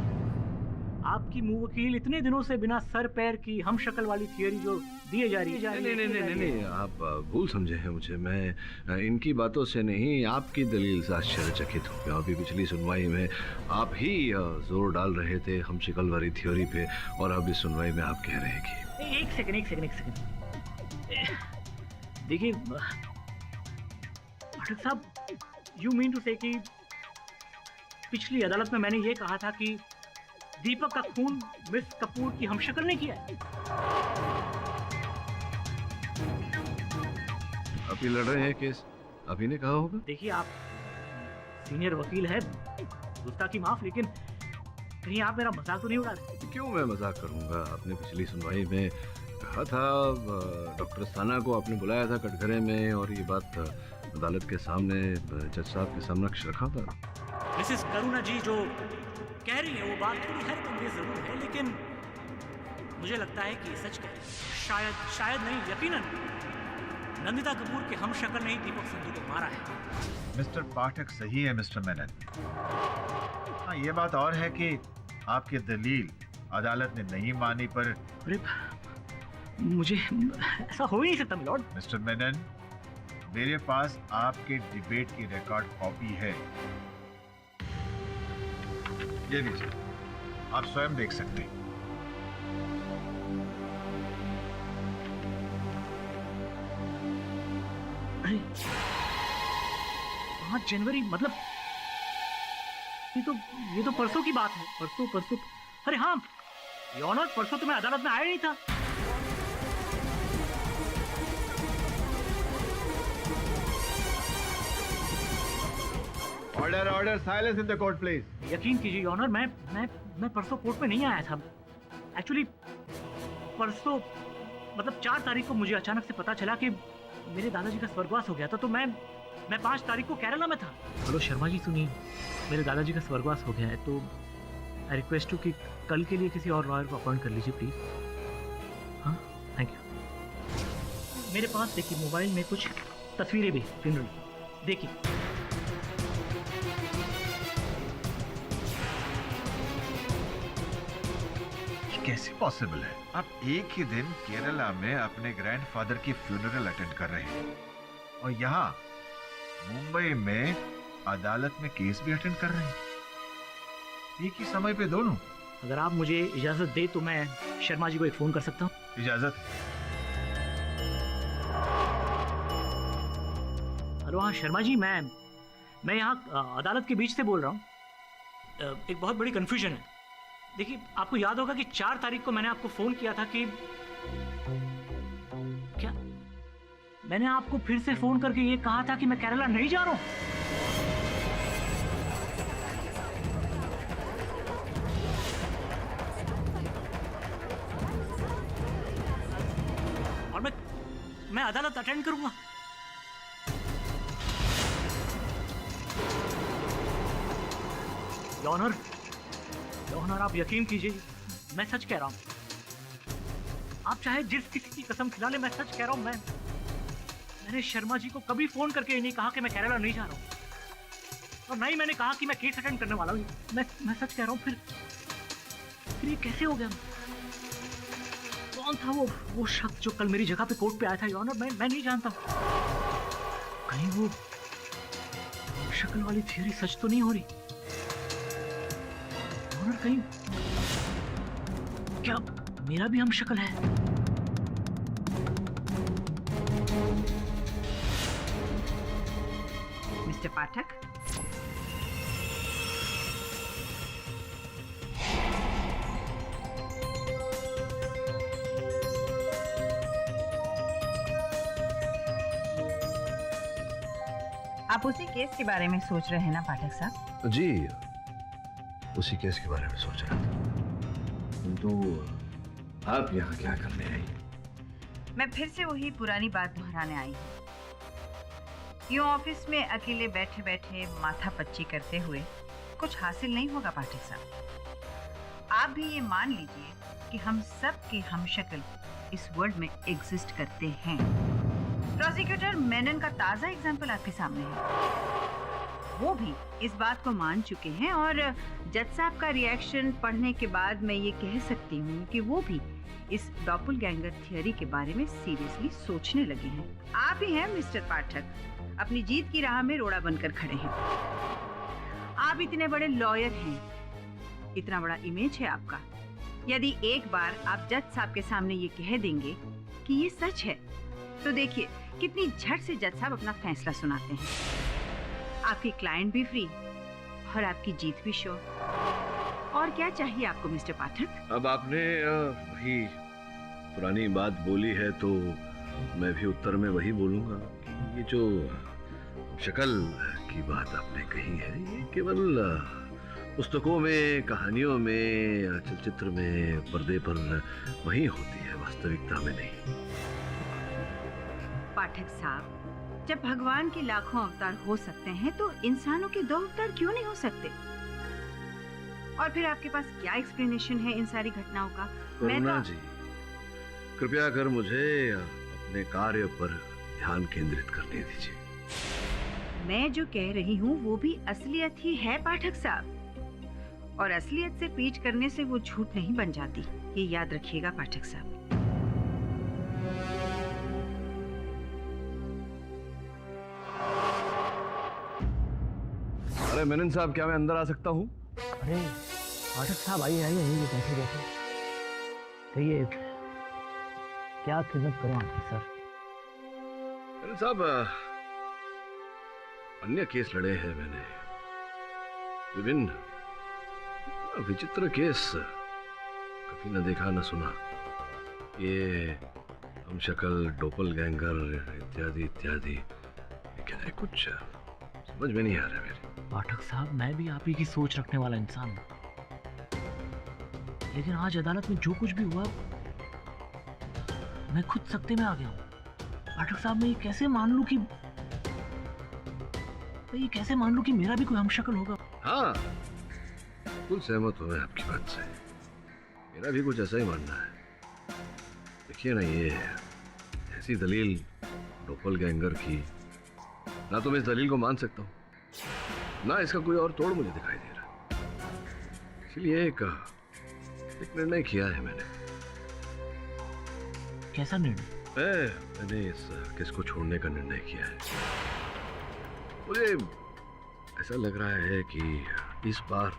आपकी मुंह वकील इतने दिनों से बिना सर पैर की हम शक्ल वाली थियरी जो दिए जा रही है। नहीं, आप भूल समझे हैं मुझे। मैं इनकी बातों से नहीं, आपकी दलील से आश्चर्यचकित हो गया। अभी पिछली सुनवाई में आप ही जोर डाल रहे थे हम शक्ल वाली थ्योरी पे, और अब इस सुनवाई में आप कह रहे हैं कि एक सेकंड देखिए पाठक साहब, यू मीन टू से कि पिछली अदालत में मैंने ये कहा था कि दीपक का खून मिस कपूर की हमशक्ल ने किया है? आप ही लड़ रहे हैं केस, आप ही ने कहा होगा। देखिए, आप सीनियर वकील है, गुस्ताखी माफ, लेकिन कहीं आप मेरा मजाक तो नहीं उड़ा रहे? क्यों मैं मजाक करूंगा? आपने पिछली सुनवाई में कहा था, डॉक्टर साना को आपने बुलाया था कटघरे में और ये बात अदालत के सामने जज साहब के समक्ष रखा था। मिसेस करुणा जी जो कह रही है वो बात थोड़ी हैरतअंगेज जरूर है, लेकिन मुझे लगता है कि सच कह रही है। शायद नहीं, यकीनन नंदिता कपूर के हम शक्ल ने ही दीपक संधू को मारा है। मिस्टर पाठक सही है मिस्टर मेनन। हाँ, ये बात और है कि आपकी दलील अदालत ने नहीं मानी, पर मुझे ऐसा हो ही नहीं सकता मिलॉर्ड। मिस्टर मेनन, मेरे पास आपके डिबेट की रिकॉर्ड कॉपी है, ये लीजिए, आप स्वयं देख सकते हैं। 5 जनवरी मतलब ये तो परसों की बात है। परसों अरे हाँ योर ऑनर, परसों तो मैं अदालत में आया नहीं था। Order, silence in the court please. यकीन कीजिए योर ऑनर, मैं परसों कोर्ट में नहीं आया था। एक्चुअली परसों मतलब 4 तारीख को मुझे अचानक से पता चला कि मेरे दादाजी का स्वर्गवास हो गया था, तो मैं 5 तारीख को केरला में था। हेलो शर्मा जी, सुनिए, मेरे दादाजी का स्वर्गवास हो गया है, तो आई रिक्वेस्ट यू कि कल के लिए किसी और लॉयर को अपॉइंट कर लीजिए प्लीज। हाँ, थैंक यू। मेरे पास देखिए मोबाइल में कुछ तस्वीरें भी फ्यूनरल, देखिए। कैसे पॉसिबल है? आप एक ही दिन केरला में अपने ग्रैंडफादर की फ्यूनरल अटेंड कर रहे हैं और यहाँ मुंबई में अदालत में केस भी अटेंड कर रहे हैं, एक ही समय पे दोनों। अगर आप मुझे इजाजत दे तो मैं शर्मा जी को एक फोन कर सकता हूँ? इजाजत। हेलो, हाँ शर्मा जी, मैं यहाँ अदालत के बीच से बोल रहा हूँ। एक बहुत बड़ी कंफ्यूजन है। देखिए, आपको याद होगा कि 4 तारीख को मैंने आपको फोन किया था कि क्या मैंने आपको फिर से फोन करके ये कहा था कि मैं केरला नहीं जा रहा हूं। मैं अदालत अटेंड करूंगा। योर ऑनर, आप यकीन कीजिए, मैं सच कह रहा हूं। आप चाहे जिस किसी की कसम खिला ले, मैं सच कह रहा हूं। मैंने शर्मा जी को कभी फोन करके नहीं कहा कि मैं केरला नहीं जा रहा हूं, और नहीं मैंने कहा कि मैं केस अटेंड करने वाला हूं। मैं सच कह रहा हूं। फिर ये कैसे हो गया? कौन था वो शख्स जो कल मेरी जगह पे कोर्ट पे आया था? योर ऑनर, मैं नहीं जानता। कहीं वो शक्ल वाली थियरी सच तो नहीं हो रही? योर ऑनर, कहीं क्या मेरा भी हम शक्ल है? मिस्टर पाठक, आप उसी केस के बारे में सोच रहे हैं ना पाठक साहब? जी, उसी केस के बारे में सोच रहा था। तो आप यहाँ क्या करने आई? मैं फिर से वही पुरानी बात दोहराने आई हूँ। यूँ ऑफिस में अकेले बैठे बैठे माथा पच्ची करते हुए कुछ हासिल नहीं होगा पाठक साहब। आप भी ये मान लीजिए कि हम सब के हमशक्ल इस वर्ल्ड में एग्जिस्ट करते हैं। प्रोसिक्यूटर मेनन का ताज़ा एग्जाम्पल आपके सामने है। वो भी इस बात को मान चुके हैं, और जज साहब का रिएक्शन पढ़ने के बाद मैं ये कह सकती हूँ कि वो भी इस डॉपलगैंगर थियरी के बारे में सीरियसली सोचने लगे हैं। आप ही हैं मिस्टर पाठक, अपनी जीत की राह में रोड़ा बनकर खड़े हैं। आप इतने बड़े लॉयर हैं, इतना बड़ा इमेज है आपका। यदि एक बार आप जज साहब के सामने ये कह देंगे कि ये सच है, तो देखिए कितनी झट से जज साहब अपना फैसला सुनाते हैं। आपकी क्लाइंट भी फ्री और आपकी जीत भी श्योर। और क्या चाहिए आपको मिस्टर पाठक? अब आपने वही पुरानी बात बोली है, तो मैं भी उत्तर में वही बोलूंगा कि ये जो शक्ल की बात आपने कही है, ये केवल पुस्तकों में, कहानियों में, चलचित्र में, पर्दे पर वही होती है, वास्तविकता में नहीं। पाठक साहब, जब भगवान के लाखों अवतार हो सकते हैं तो इंसानों के 2 अवतार क्यों नहीं हो सकते? और फिर आपके पास क्या एक्सप्लेनेशन है इन सारी घटनाओं का? करुणा जी, कृपया कर मुझे अपने कार्य पर ध्यान केंद्रित करने दीजिए। मैं जो कह रही हूँ वो भी असलियत ही है पाठक साहब, और असलियत से पीछ करने से वो झूठ नहीं बन जाती, ये याद रखिएगा पाठक साहब। अरे मेनन साहब, क्या मैं अंदर आ सकता हूँ? अरे पाठक साहब, आइए आइए, यही बैठे बैठे कहिए, क्या खिदमत करूं आपकी सर? मेनन साहब, अन्य केस लड़े हैं मैंने, विभिन्न विचित्र केस, कभी न देखा न सुना। ये हम शक्ल, डोपलगैंगर इत्यादि इत्यादि, क्या है, कुछ समझ में नहीं आ रहा मेरे। पाठक साहब, मैं भी आप ही की सोच रखने वाला इंसान हूं, लेकिन आज अदालत में जो कुछ भी हुआ, मैं खुद सख्ते में आ गया हूं। पाठक साहब, मैं ये कैसे मान लूं कि मेरा भी कोई हमशक्ल होगा? हाँ, बिल्कुल सहमत हूं मैं आपकी बात से। मेरा भी कुछ ऐसा ही मानना है। देखिए ना, ये ऐसी दलील डोपलगैंगर की, ना तो मैं इस दलील को मान सकता हूँ, ना इसका कोई और तोड़ मुझे दिखाई दे रहा। इसलिए एक निर्णय किया है मैंने। कैसा निर्णय? मैंने इस केस को छोड़ने का निर्णय किया है। मुझे ऐसा लग रहा है कि इस बार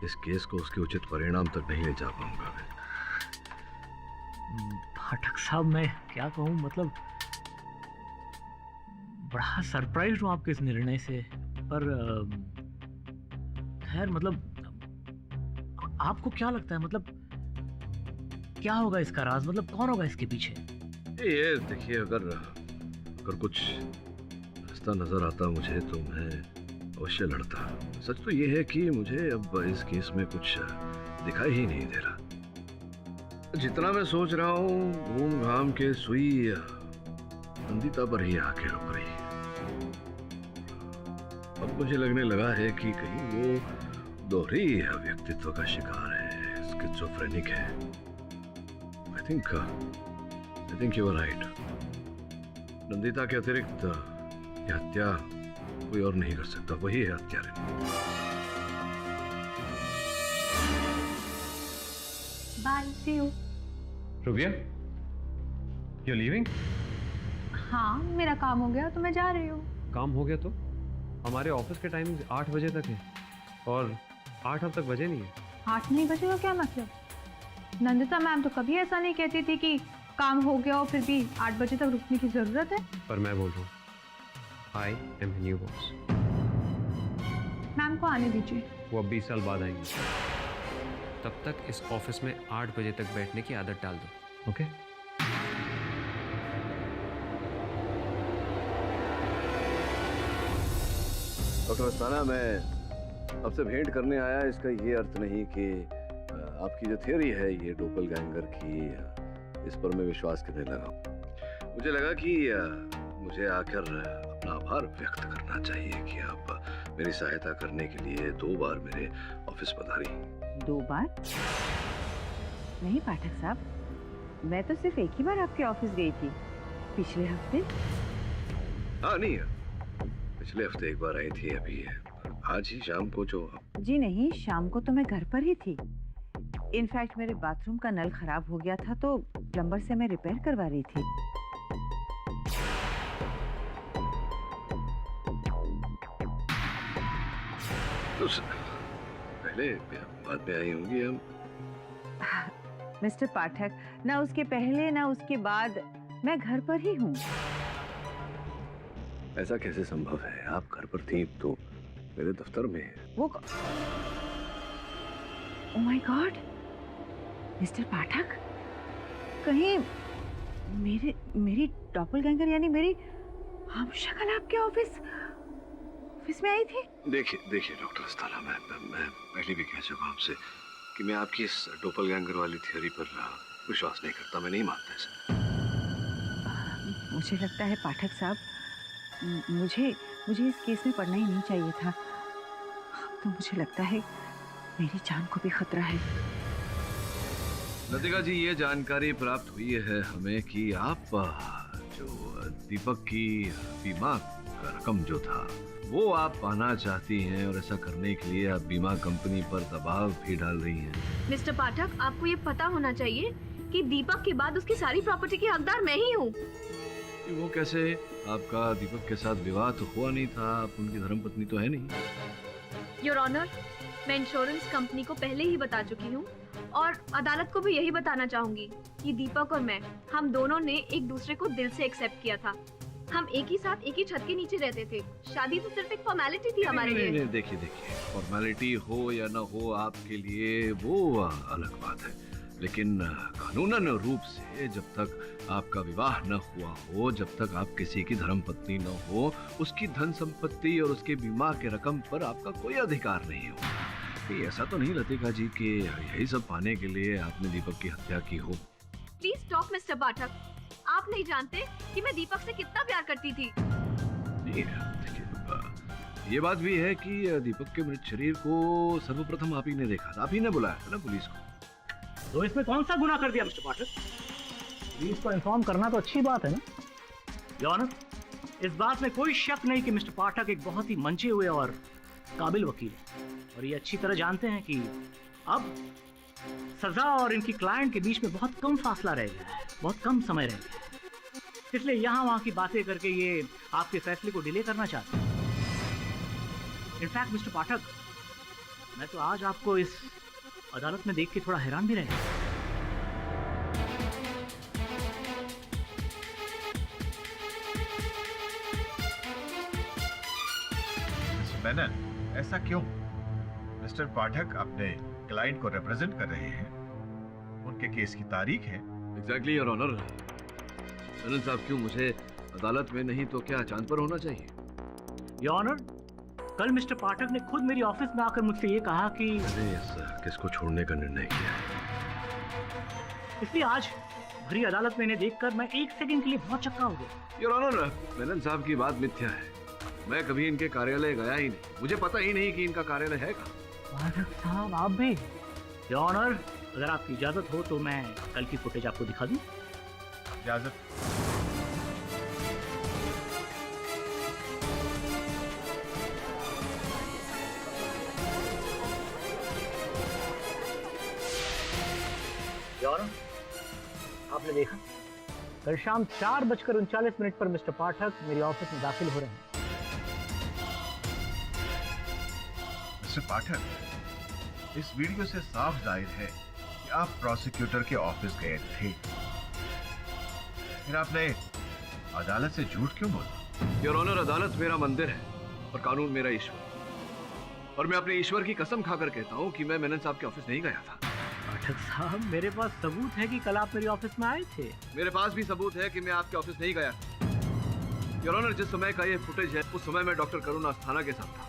इस केस को उसके उचित परिणाम तक नहीं ले जा पाऊंगा मैं। पाठक साहब, मैं क्या कहूँ, मतलब बड़ा सरप्राइज हूँ आपके इस निर्णय से, पर खैर, मतलब आपको क्या लगता है, मतलब क्या होगा इसका राज, मतलब कौन होगा इसके पीछे? ये देखिए, अगर कुछ रास्ता नजर आता मुझे तो मैं अवश्य लड़ता। सच तो ये है कि मुझे अब इस केस में कुछ दिखाई ही नहीं दे रहा। जितना मैं सोच रहा हूँ घूम घाम के सुई नंदिता पर ही आके रुक रही है। अब मुझे लगने लगा है कि कहीं वो दोहरी व्यक्तित्व का शिकार है, स्किज़ोफ्रेनिक है। I think you are right. Nandita के अतिरिक्त यह हत्या कोई और नहीं कर सकता, वही है हत्यारे। Bye, see you. Rubia, you leaving? हाँ, मेरा काम हो गया तो मैं जा रही हूँ। काम हो गया तो? हमारे ऑफिस के टाइमिंग 8 बजे तक है और 8 अब तक बजे नहीं है। 8 नहीं बजे का क्या मतलब? नंदिता मैम तो कभी ऐसा नहीं कहती थी कि काम हो गया और फिर भी 8 बजे तक रुकने की जरूरत है। पर मैं बोल रहा हूँ, I am new boss. Ma'am को आने दीजिए। वो अब 20 साल बाद आएंगे, तब तक इस ऑफिस में 8 बजे तक बैठने की आदत डाल दो, ओके? डॉक्टर अस्थाना, मैं आपसे भेंट करने आया, इसका ये अर्थ नहीं कि आपकी जो थ्योरी है ये डोपलगैंगर की, इस पर मैं विश्वास करने लगा। मुझे लगा कि मुझे आकर अपना आभार व्यक्त करना चाहिए कि आप मेरी सहायता करने के लिए 2 बार मेरे ऑफिस पधारी। 2 बार? नहीं पाठक साहब, मैं तो सिर्फ एक ही बार आपके ऑफिस गई थी, पिछले हफ्ते। हाँ नहीं, पिछले हफ्ते एक बार आई थी, अभी आज ही शाम को जो। जी नहीं, शाम को तो मैं घर पर ही थी। इनफैक्ट मेरे बाथरूम का नल खराब हो गया था तो प्लम्बर से मैं रिपेयर करवा रही थी। तो पहले बाद में आई होंगी हम। मिस्टर पाठक, ना उसके पहले ना उसके बाद मैं घर पर ही हूँ। ऐसा कैसे संभव है? आप घर पर थी तो मेरे दफ्तर में। वो ओह माय गॉड, मिस्टर पाठक, कहीं मेरी डॉपलगैंगर यानी मेरी हमशक्ल आपके ऑफिस में आई थी? देखिए डॉक्टर अस्थाना, मैं पहले भी कह चुका आपसे कि मैं आपकी इस डोपलगैंगर वाली थ्योरी पर विश्वास नहीं करता, मैं नहीं मानता इसे। मुझे लगता है पाठक साहब, मुझे इस केस में पढ़ना ही नहीं चाहिए था। तो मुझे लगता है मेरी जान को भी खतरा है। लतिका जी, ये जानकारी प्राप्त हुई है हमें कि आप जो दीपक की बीमा का रकम जो था वो आप पाना चाहती हैं, और ऐसा करने के लिए आप बीमा कंपनी पर दबाव भी डाल रही हैं। मिस्टर पाठक, आपको ये पता होना चाहिए कि दीपक के बाद उसकी सारी प्रॉपर्टी की हकदार मैं ही हूँ। वो कैसे? आपका दीपक के साथ विवाह तो हुआ नहीं था, आप उनकी धर्मपत्नी तो है नहीं। योर ऑनर, मैं इंश्योरेंस कंपनी को पहले ही बता चुकी हूँ और अदालत को भी यही बताना चाहूंगी कि दीपक और मैं, हम दोनों ने एक दूसरे को दिल से एक्सेप्ट किया था। हम एक ही साथ एक ही छत के नीचे रहते थे। शादी तो सिर्फ एक फॉर्मेलिटी थी हमारे लिए। नहीं, देखिए फॉर्मेलिटी हो या ना हो आपके लिए वो अलग बात है, लेकिन कानूनन रूप से जब तक आपका विवाह न हुआ हो, जब तक आप किसी की धर्मपत्नी न हो, उसकी धन संपत्ति और उसके बीमा के रकम पर आपका कोई अधिकार नहीं हो। ये ऐसा तो नहीं लतिका जी कि यही सब पाने के लिए आपने दीपक की हत्या की हो। प्लीज स्टॉप मिस्टर पाठक, आप नहीं जानते कि मैं दीपक से कितना प्यार करती थी। देखिए, ये बात भी है कि दीपक के मृत शरीर को सर्वप्रथम आप ही ने देखा था, आप ही ने बुलाया था ना पुलिस को। तो इसमें कौन सा गुनाह कर दिया मिस्टर पाठक? पुलिस को इन्फॉर्म करना तो अच्छी बात है ना? योर ऑनर, इस बात में कोई शक नहीं कि मिस्टर पाठक एक बहुत ही मंचे हुए और काबिल वकील है, और ये अच्छी तरह जानते हैं कि अब सजा और इनकी क्लाइंट के बीच में बहुत कम फासला रह गया है, बहुत कम समय रह गया है। इसलिए यहाँ वहाँ की बातें करके ये आपके फैसले को डिले करना चाहते हैं। इनफैक्ट मिस्टर पाठक, मैं तो आज आपको इस अदालत में देख के थोड़ा हैरान भी रह गया। मेनन, ऐसा क्यों? मिस्टर पाठक अपने क्लाइंट को रिप्रेजेंट कर रहे हैं, उनके केस की तारीख है। Exactly your honour. मेनन साहब, क्यों मुझे अदालत में नहीं तो क्या चांद पर होना चाहिए? योर ऑनर, कल मिस्टर पाठक ने खुद मेरी ऑफिस में आकर मुझसे ये कहा कि मैंने इस केस को छोड़ने का निर्णय किया है। इसलिए आज भरी अदालत में इन्हें देखकर मैं एक सेकंड के लिए बहुत चक्का हो गया। योर ऑनर, मेनन साहब की बात मिथ्या है। मैं कभी इनके कार्यालय गया ही नहीं, मुझे पता ही नहीं कि इनका कार्यालय है कहाँ। पाठक साहब आप भी? योर ऑनर, अगर आपकी इजाजत हो तो मैं कल की फुटेज आपको दिखा दूं। इजाजत। योर ऑनर, आपने देखा कल शाम 4:39 पर मिस्टर पाठक मेरे ऑफिस में दाखिल हो रहे हैं। मिस्टर पाठक, इस वीडियो से साफ जाहिर है कि आप प्रोसिक्यूटर के ऑफिस गए थे। फिर आपने अदालत से झूठ क्यों बोला? योर ऑनर, अदालत मेरा मंदिर है और कानून मेरा ईश्वर। और मैं अपने ईश्वर की कसम खाकर कहता हूँ कि मैं मेनन साहब के ऑफिस नहीं गया था। पाठक साहब, मेरे पास सबूत है कि कल आप मेरे ऑफिस में आए थे। मेरे पास भी सबूत है कि मैं आपके ऑफिस नहीं गया था। योर ऑनर, जिस समय का ये फुटेज है उस समय मैं डॉक्टर करुण अस्थाना के साथ था।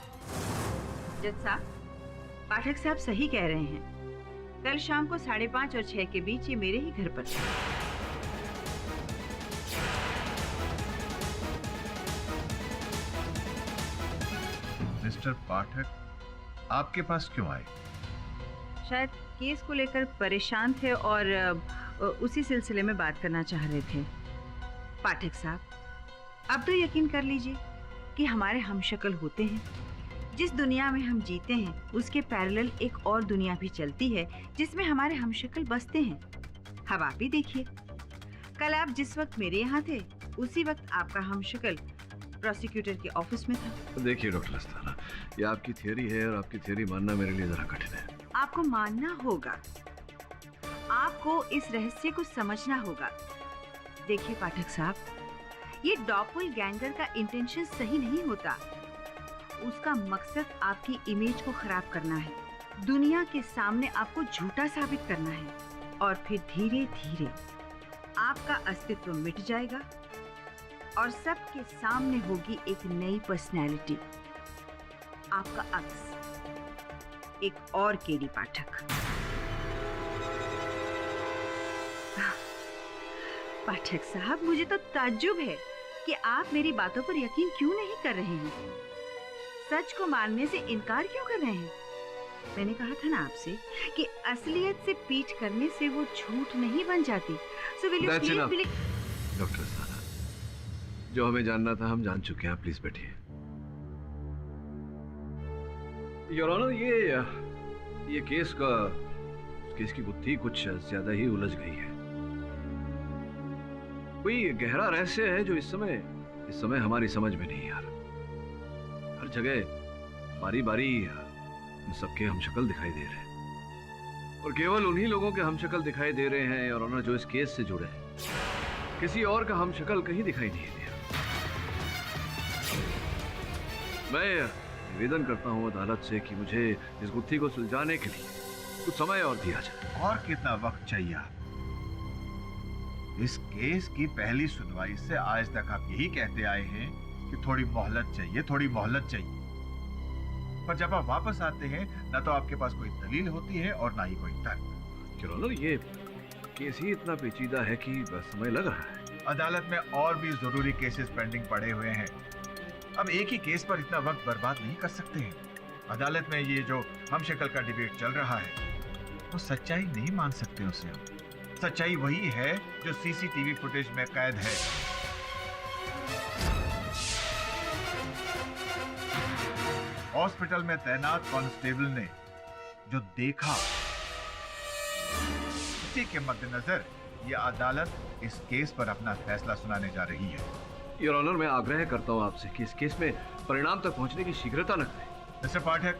जज साहब, पाठक साहब सही कह रहे हैं। कल शाम को 5:30 और 6 के बीच ये मेरे ही घर पर था। मिस्टर पाठक आपके पास क्यों आए? शायद केस को लेकर परेशान थे और उसी सिलसिले में बात करना चाह रहे थे। पाठक साहब, अब तो यकीन कर लीजिए कि हमारे हमशक्ल होते हैं। जिस दुनिया में हम जीते हैं उसके पैरेलल एक और दुनिया भी चलती है जिसमें हमारे हमशक्ल बसते हैं। अब आप ही देखिए, कल आप जिस वक्त मेरे यहाँ थे उसी वक्त आपका हमशक्ल प्रोसिक्यूटर के ऑफिस में था। देखिए डॉक्टर अस्थाना, ये आपकी थियरी है और आपकी थियरी मानना मेरे लिए जरा कठिन है। आपको मानना होगा, आपको इस रहस्य को समझना होगा। देखिए पाठक साहब, ये डॉपलगैंगर का इंटेंशन सही नहीं होता। उसका मकसद आपकी इमेज को खराब करना है, दुनिया के सामने आपको झूठा साबित करना है और फिर धीरे धीरे आपका अस्तित्व मिट जाएगा और सबके सामने होगी एक नई पर्सनैलिटी, आपका अक्स, एक और केडी पाठक। पाठक साहब, मुझे तो ताज्जुब है कि आप मेरी बातों पर यकीन क्यों नहीं कर रहे हैं। सच को मानने से इनकार क्यों कर रहे हैं? मैंने कहा था ना आपसे कि असलियत से पीठ करने से वो झूठ नहीं बन जाती। So will you That's please enough. believe- doctor Asthana, जो हमें जानना था हम जान चुके हैं, प्लीज बैठिए। योर ऑनर, ये केस की गुत्थी कुछ ज्यादा ही उलझ गई है। कोई गहरा रहस्य है जो इस समय हमारी समझ में नहीं आ रहा। हर जगह बारी बारी इन सबके हमशक्ल दिखाई दे रहे हैं और केवल उन्हीं लोगों के हमशक्ल दिखाई दे रहे हैं और ऑनर जो इस केस से जुड़े हैं। किसी और का हमशक्ल कहीं दिखाई नहीं दे रहा। मैं निवेदन करता हूं अदालत से कि मुझे इस गुत्थी को सुलझाने के लिए कुछ समय और दिया जाए। और कितना वक्त चाहिए आप? इस केस की पहली सुनवाई से आज तक आप यही कहते आए हैं कि थोड़ी मोहलत चाहिए, थोड़ी मोहलत चाहिए। पर जब आप वापस आते हैं ना तो आपके पास कोई दलील होती है और ना ही कोई तर्क। क्यों, ये केस ही इतना पेचीदा है कि बस समय लग रहा है। अदालत में और भी जरूरी केसेस पेंडिंग पड़े हुए हैं। अब एक ही केस पर इतना वक्त बर्बाद नहीं कर सकते हैं। अदालत में ये जो हमशक्ल का डिबेट चल रहा है वो सच्चाई नहीं मान सकते उसे हम। सच्चाई वही है जो सीसीटीवी फुटेज में कैद है। हॉस्पिटल में तैनात कांस्टेबल ने जो देखा, इसी के मद्देनजर ये अदालत इस केस पर अपना फैसला सुनाने जा रही है। योर ऑनर, मैं आग्रह करता हूं आपसे कि इस केस में परिणाम तक पहुंचने की शीघ्रता न करें। मिस्टर पाठक,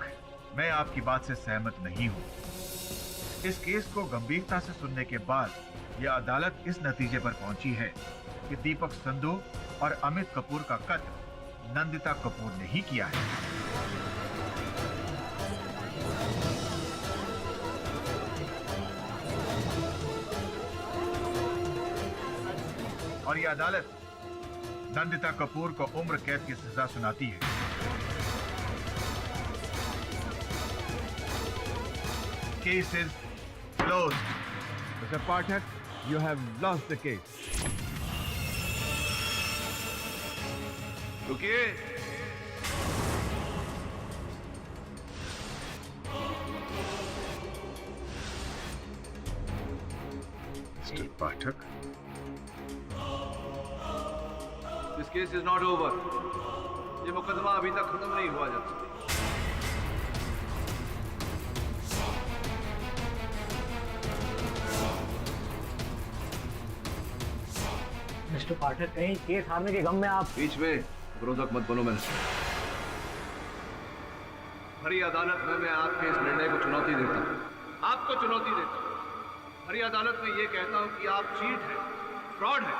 मैं आपकी बात से सहमत नहीं हूं। इस केस को गंभीरता से सुनने के बाद यह अदालत इस नतीजे पर पहुंची है कि दीपक संधू और अमित कपूर का कत्ल नंदिता कपूर ने ही किया है। और यह अदालत नंदिता कपूर को उम्र कैद की सजा सुनाती है। Case is closed. Mister Pathak, You have lost the case. रुकिए। Mister Pathak, this case is not over. ये मुकदमा अभी तक खत्म नहीं हुआ जज। मिस्टर पाठक, कहीं केस हारने के गम में आप बीच में विरोधक मत बनो। मैंने हरी अदालत में मैं आपके इस निर्णय को चुनौती देता हूं, आपको चुनौती देता हूं। हरी अदालत में ये कहता हूं कि आप चीट हैं, फ्रॉड हैं।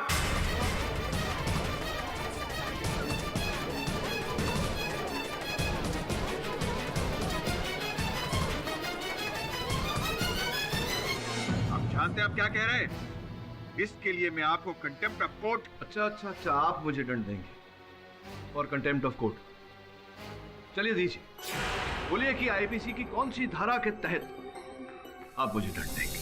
आप जानते हैं आप क्या कह रहे हैं? इसके लिए मैं आपको कंटेम्प्ट ऑफ कोर्ट। अच्छा, आप मुझे दंड देंगे और कंटेम्प्ट ऑफ कोर्ट। चलिए दीजिए, बोलिए कि आईपीसी की कौन सी धारा के तहत आप मुझे दंड देंगे?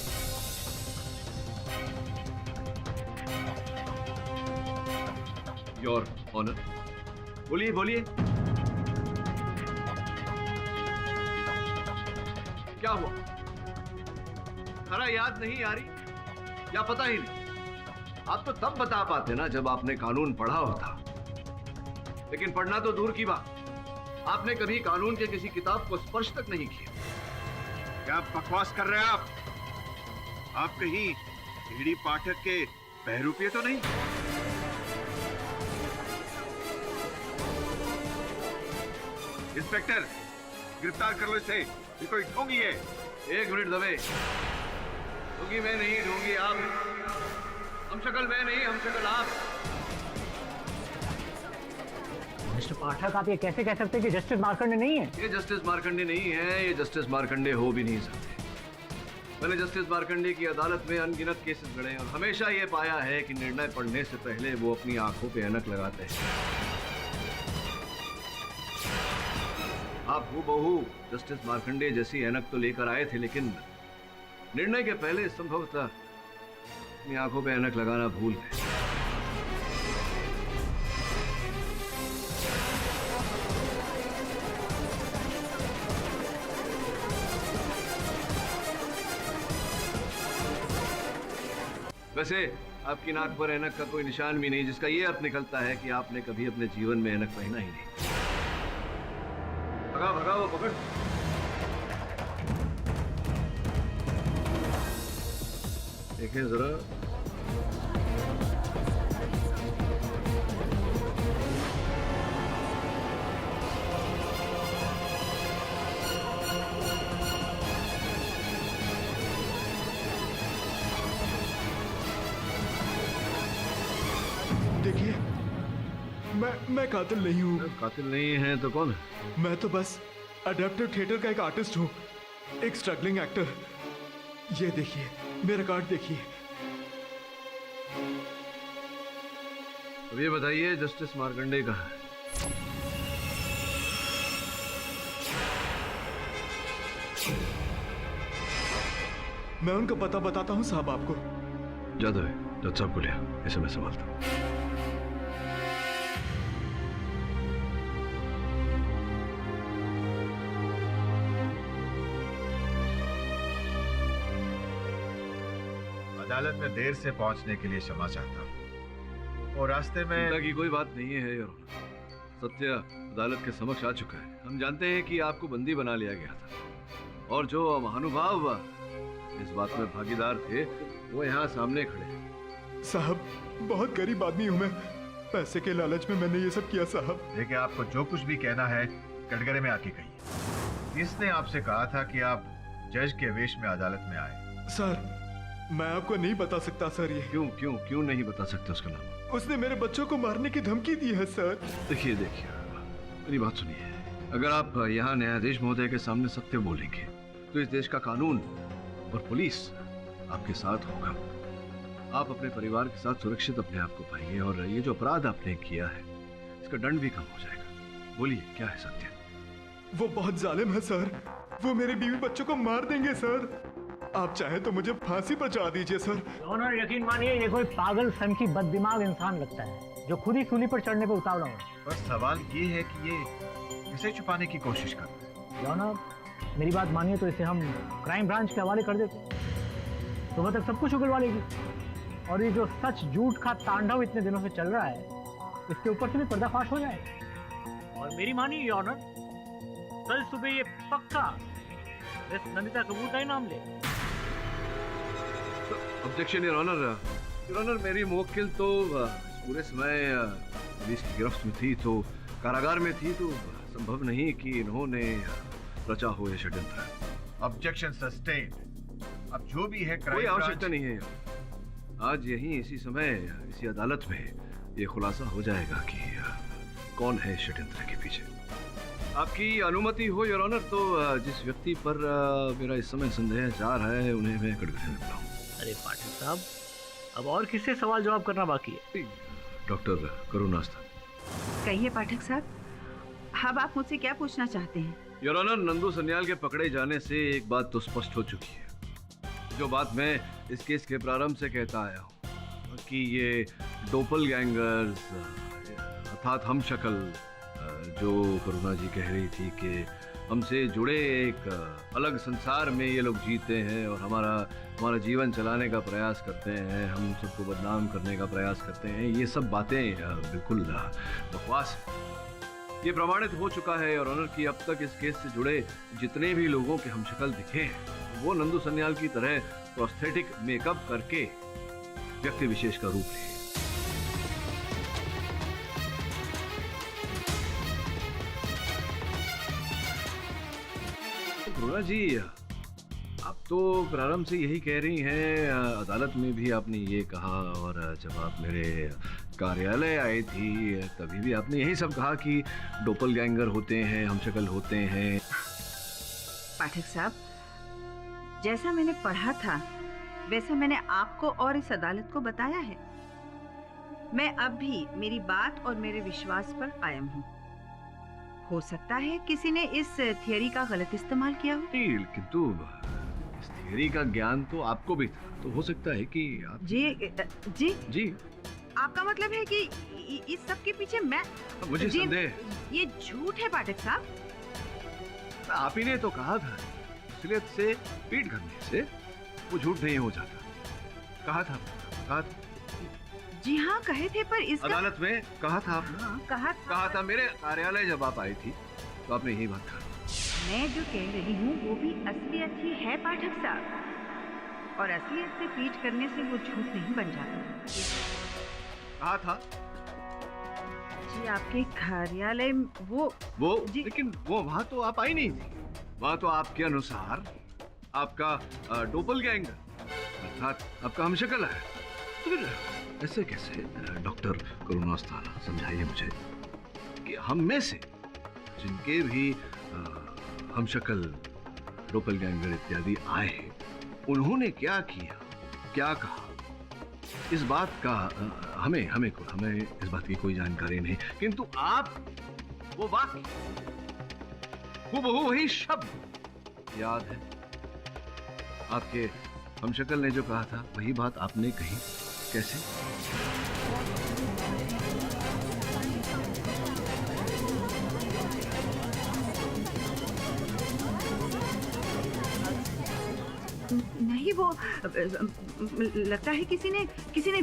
योर ऑनर, बोलिए बोलिए, क्या हुआ? धारा याद नहीं आ रही या पता ही नहीं? आप तो तब बता पाते ना जब आपने कानून पढ़ा होता, लेकिन पढ़ना तो दूर की बात, आपने कभी कानून के किसी किताब को स्पर्श तक नहीं किया। क्या बकवास कर रहे हैं आप? आप कहीं ईडी पाठक के बहरूपिये तो नहीं? इंस्पेक्टर, गिरफ्तार कर लो इसे। ये कोई ढोंगी है। एक मिनट दबे। ढोंगी मैं नहीं, ढोंगी आप। हमशक्ल मैं नहीं, हमशक्ल आप। मिस्टर पाठक, आप ये कैसे कह सकते हैं कि जस्टिस मार्कंडे नहीं है? ये जस्टिस मार्कंडे नहीं है, ये जस्टिस मार्कंडे हो भी नहीं सकते। मैंने जस्टिस मार्कंडे की अदालत में अनगिनत केसेस लड़े और हमेशा ये पाया है कि निर्णय पढ़ने से पहले वो अपनी आंखों पे ऐनक लगाते हैं। आप हूबहू जस्टिस मार्कंडे जैसी ऐनक तो लेकर आए थे, लेकिन निर्णय के पहले संभवतः अपनी आंखों पे ऐनक लगाना भूल गए। वैसे आपकी नाक पर ऐनक का कोई निशान भी नहीं, जिसका ये अर्थ निकलता है कि आपने कभी अपने जीवन में ऐनक पहना ही नहीं। भगा भगा वो पकड़। देखें जरा। देखिए, मैं कातिल नहीं हूँ। कातिल नहीं है तो कौन है? मैं तो बस अडेप्टिव थिएटर का एक आर्टिस्ट हूँ, एक स्ट्रगलिंग एक्टर। ये देखिए, मेरा कार्ड देखिए। अब ये बताइए, जस्टिस मार्कंडे कहाँ है? मैं उनका पता बताता हूँ साहब आपको। जादव है, जज साहब को लिया, इसे मैं संभालता हूँ। अदालत में देर से पहुंचने के लिए क्षमा चाहता हूं और रास्ते में। चिंता की कोई बात नहीं है योर ऑनर। सत्य अदालत के समक्ष आ चुका है। हम जानते हैं कि आपको बंदी बना लिया गया था और जो महानुभाव इस बात में भागीदार थे वो यहाँ सामने खड़े हैं। साहब, बहुत गरीब आदमी हूँ मैं, पैसे के लालच में मैंने ये सब किया साहब। देखिए, आपको जो कुछ भी कहना है कटघरे में आके कहिए। इसने आपसे कहा था कि आप जज के वेश में अदालत में आए। सर, मैं आपको नहीं बता सकता सर। ये क्यों नहीं बता सकते उसका नाम? उसने मेरे बच्चों को मारने की धमकी दी है सर। देखिए मेरी बात सुनिए। अगर आप यहाँ न्यायाधीश महोदय के सामने सत्य बोलेंगे तो इस देश का कानून और पुलिस आपके साथ होगा। आप अपने परिवार के साथ सुरक्षित अपने आप को पाएंगे और ये जो अपराध आपने किया है इसका दंड भी कम हो जाएगा। बोलिए, क्या है सत्य? वो बहुत जालिम है सर। वो मेरे बीवी बच्चों को मार देंगे सर। आप चाहे तो मुझे फांसी पर चढ़ा दीजिए सर। ऑनर यकीन मानिए ये कोई पागल सनकी बददिमाग इंसान लगता है जो खुद ही सूली पर चढ़ने पर उतावला हो। पर सवाल ये है कि ये किसे छुपाने की कोशिश कर रहा है। ऑनर मेरी बात मानिए तो इसे हम क्राइम ब्रांच के हवाले कर देते, सुबह तक सब कुछ उगलवा लेगी। और ये जो सच झूठ का तांडव इतने दिनों से चल रहा है, इसके ऊपर से भी पर्दाफाश हो जाए। और मेरी मानिए ऑनर, कल सुबह ये पक्का इस नंदिता कपूर का ही नाम ले। ऑब्जेक्शन योर ऑनर, मेरी मुवक्किल तो पूरे समय पुलिस की गिरफ्त में थी, तो कारागार में थी, तो संभव नहीं कि इन्होंने रचा हो ये षड्यंत्र। Objection sustained. अब जो भी है कोई आवश्यकता नहीं है। आज यही इसी समय इसी अदालत में ये खुलासा हो जाएगा कि कौन है षड्यंत्र के पीछे। आपकी अनुमति हो योर ऑनर तो जिस व्यक्ति पर मेरा इस समय संदेह जा रहा है उन्हें मैं कटघरे में बुलाऊं। अरे पाठक साहब, अब और किससे सवाल जवाब करना बाकी है? डॉक्टर करुणास्था। कहिए पाठक साहब, अब आप मुझसे क्या पूछना चाहते हैं? योर ऑनर, नंदू सन्याल के पकड़े जाने से एक बात तो स्पष्ट हो चुकी है, जो बात मैं इस केस के प्रारंभ से कहता आया हूँ कि ये डोपलगैंगर्स अर्थात हम शक्ल, जो करुणा जी कह रही थी कि हमसे जुड़े एक अलग संसार में ये लोग जीते हैं और हमारा जीवन चलाने का प्रयास करते हैं, हम सबको बदनाम करने का प्रयास करते हैं, ये सब बातें बिल्कुल बकवास है। ये प्रमाणित हो चुका है और ऑनर की अब तक इस केस से जुड़े जितने भी लोगों के हम शक्ल दिखे हैं वो नंदू सन्याल की तरह प्रोस्थेटिक मेकअप करके व्यक्ति विशेष का रूप लिए। करुणा जी, आप तो प्रारंभ से यही कह रही हैं, अदालत में भी आपने ये कहा और जब आप मेरे कार्यालय आई थी तभी भी आपने यही सब कहा कि डोपलगैंगर होते हैं, हम शक्ल होते हैं। पाठक साहब, जैसा मैंने पढ़ा था वैसा मैंने आपको और इस अदालत को बताया है। मैं अब भी मेरी बात और मेरे विश्वास पर कायम हूँ। हो सकता है किसी ने इस थियरी का गलत इस्तेमाल किया हो। किंतु इस थियरी का ज्ञान तो आपको भी था, तो हो सकता है कि आप... जी जी आपका मतलब है कि इस सब के पीछे मैं... मुझे संदेह, ये झूठ है पाठक साहब। आप ही ने तो कहा था असलियत से पीठ करने से वो झूठ नहीं हो जाता। कहा था जी हाँ कहे थे, पर इसका... अदालत में कहा था आपने। हाँ, कहा था मेरे कार्यालय जब आप आई थी तो आपने यही बात कहा। मैं जो कह रही हूँ वो भी असलियत ही है पाठक साहब, और असलियत से पीठ करने से वो झूठ नहीं बन जाता। कहा था जी आपके कार्यालय वो लेकिन वो वहाँ तो आप आई नहीं थी। वहाँ तो आपके अनुसार आपका डोपलगैंगर अर्थात आपका हमशक्ल है। तो फिर ऐसे कैसे डॉक्टर करुणास्था, समझाइए मुझे कि हम में से जिनके भी हमशक्ल डोपलगैंगर इत्यादि आए उन्होंने क्या किया, क्या कहा, इस बात का हमें इस बात की कोई जानकारी नहीं। किंतु आप वो वाक्य हूबहू वही शब्द याद है। आपके हमशक्ल ने जो कहा था वही बात आपने कही। कैसे? नहीं, वो लगता है किसी ने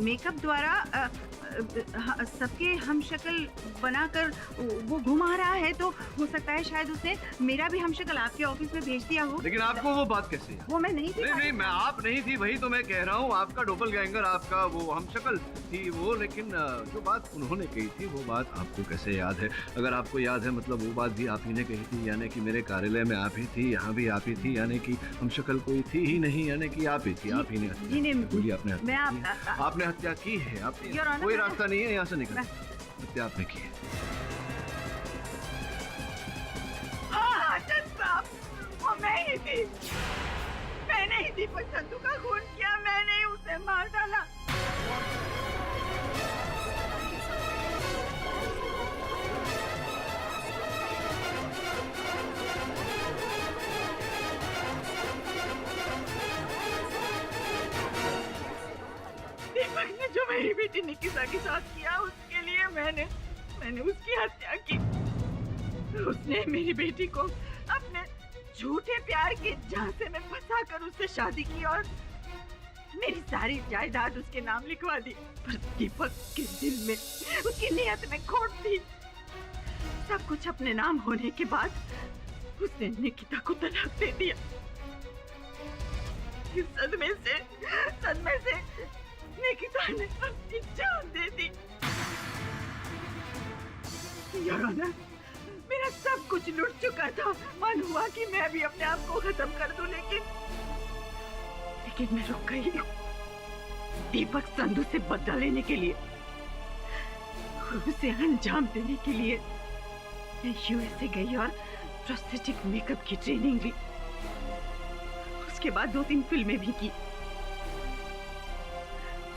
मेकअप द्वारा सबके हमशक्ल बनाकर वो घुमा रहा है, तो हो सकता है शायद उसने मेरा भी हमशक्ल आपके ऑफिस में भेज दिया हो। लेकिन आपको वो बात कैसे है? वो मैं नहीं थी। नहीं, मैं आप नहीं थी, वही तो मैं कह रहा हूँ। आपका डोपलगैंगर, आपका वो हमशक्ल थी वो, लेकिन जो बात उन्होंने कही थी वो बात आपको कैसे याद है? अगर आपको याद है मतलब वो बात भी आप ही ने कही थी, यानी कि मेरे कार्यालय में आप ही थी, यहाँ भी आप ही थी, यानी कि हमशक्ल कोई थी ही नहीं, यानी कि आप ही थी। आप ही ने बोली आपने हत्या की है। आपने कोई रास्ता नहीं है यहाँ से निकल, हत्या आपने की है। वो मैं ही थी, मैंने ही दीपक संधू का खून किया, मैंने ही उसे मार डाला। बेटी निकिता के साथ किया, उसके लिए मैंने उसकी हत्या की। उसने मेरी बेटी को अपने झूठे प्यार के झांसे में फंसाकर उससे शादी की और मेरी सारी जायदाद उसके नाम लिखवा दी। पर दीपक के दिल में, उसकी नियत में खोट थी। सब कुछ अपने नाम होने के बाद उसने निकिता को तलाक दे दिया। इस सदमे से निकिता ने अपनी जान दे दी। योर ऑनर, मेरा सब कुछ लुट चुका था। मन हुआ कि मैं भी अपने आप को खत्म कर दूं, लेकिन मैं रुक गई। दीपक संधू से बदला लेने के लिए और उसे अंजाम देने के लिए मैं यूएसए गई और प्रोस्थेटिक मेकअप की ट्रेनिंग ली। उसके बाद 2-3 फिल्में भी की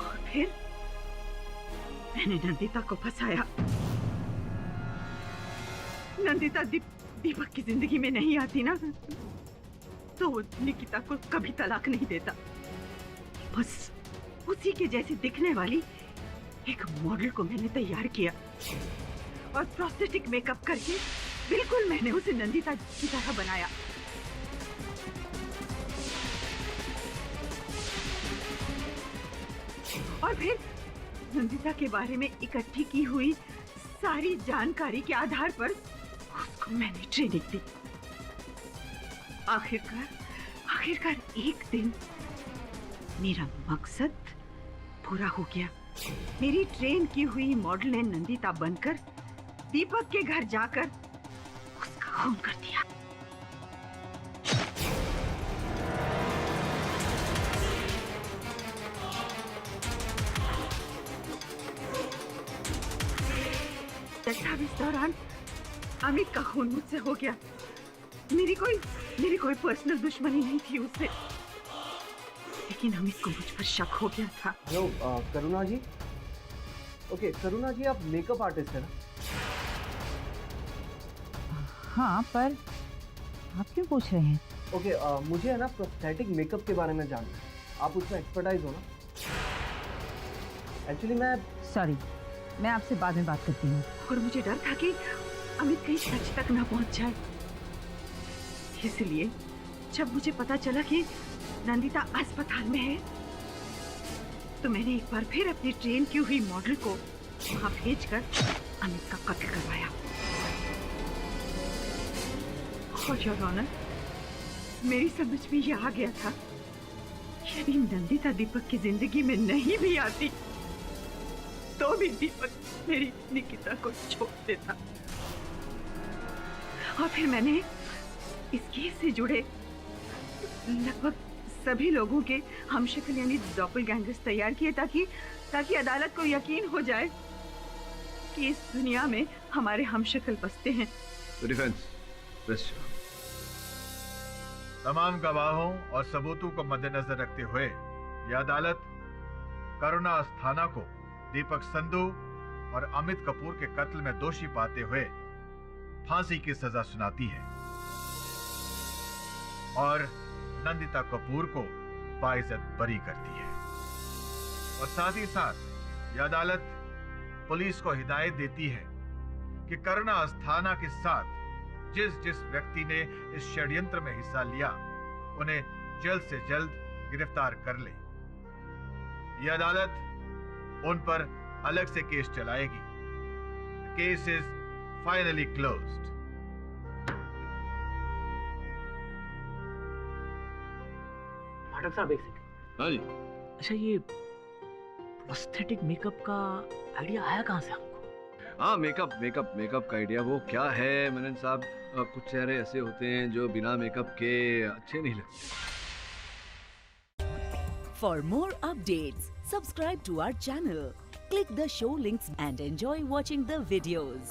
और फिर मैंने नंदिता को फंसाया। नंदिता दीपक की जिंदगी में नहीं आती ना, तो वो निकिता को कभी तलाक नहीं देता। बस उसी के जैसी दिखने वाली एक मॉडल को मैंने तैयार किया और प्रोस्थेटिक मेकअप करके बिल्कुल मैंने उसे नंदिता की तरह बनाया। और फिर नंदिता के बारे में इकट्ठी की हुई सारी जानकारी के आधार पर उसको मैंने ट्रेनिंग दी। आखिरकार एक दिन मेरा मकसद पूरा हो गया। मेरी ट्रेन की हुई मॉडल ने नंदिता बनकर दीपक के घर जाकर उसका खून कर दिया। इस दौरान अमित का खून मुझसे हो गया। मेरी कोई पर्सनल दुश्मनी नहीं थी उससे, लेकिन अमित को मुझ पर शक हो गया था। हेलो करुणा जी। ओके करुणा जी, आप मेकअप आर्टिस्ट है ना? हाँ, पर आप क्यों पूछ रहे हैं? ओके मुझे है ना प्रोस्थेटिक मेकअप के बारे में जानना है। आप उसमें एक्सपर्टाइज हो ना? एक्चुअली सॉरी, मैं आपसे बाद में बात करती हूँ। और मुझे डर था कि अमित कहीं सच तक ना पहुंच जाए, इसलिए जब मुझे पता चला कि नंदिता अस्पताल में है, तो मैंने एक बार फिर अपनी ट्रेन की हुई मॉडल को वहां भेजकर अमित का कत्ल करवाया। और योर ऑनर, मेरी समझ में यह आ गया था, यदि नंदिता दीपक की जिंदगी में नहीं भी आती, तो भी दीपक मेरी निकिता को छोड़ देता। और फिर मैंने इस केस से जुड़े लगभग सभी लोगों के हमशक्ल यानी डॉपलगैंगर्स तैयार किए ताकि अदालत को यकीन हो जाए कि इस दुनिया में हमारे हमशक्ल बसते हैं। तमाम गवाहों और सबूतों को मद्देनजर रखते हुए यह अदालत करुणा अस्थाना को दीपक संधू और अमित कपूर के कत्ल में दोषी पाते हुए फांसी की सजा सुनाती है और नंदिता कपूर को बाइज्जत बरी करती है। और साथ ही साथ यह अदालत पुलिस को हिदायत देती है कि करुणा अस्थाना के साथ जिस व्यक्ति ने इस षड्यंत्र में हिस्सा लिया, उन्हें जल्द से जल्द गिरफ्तार कर ले। यह अदालत उन पर अलग से केस चलाएगी। Case is finally closed. फाटक साहब एक सेकंड। हाँ जी। अच्छा, ये प्रोस्थेटिक मेकअप का आइडिया आया कहाँ से आपको? हाँ, मेकअप का आइडिया वो क्या है मनन साहब, कुछ चेहरे ऐसे होते हैं जो बिना मेकअप के अच्छे नहीं लगते। For more updates, subscribe to our channel, click the show links and enjoy watching the videos.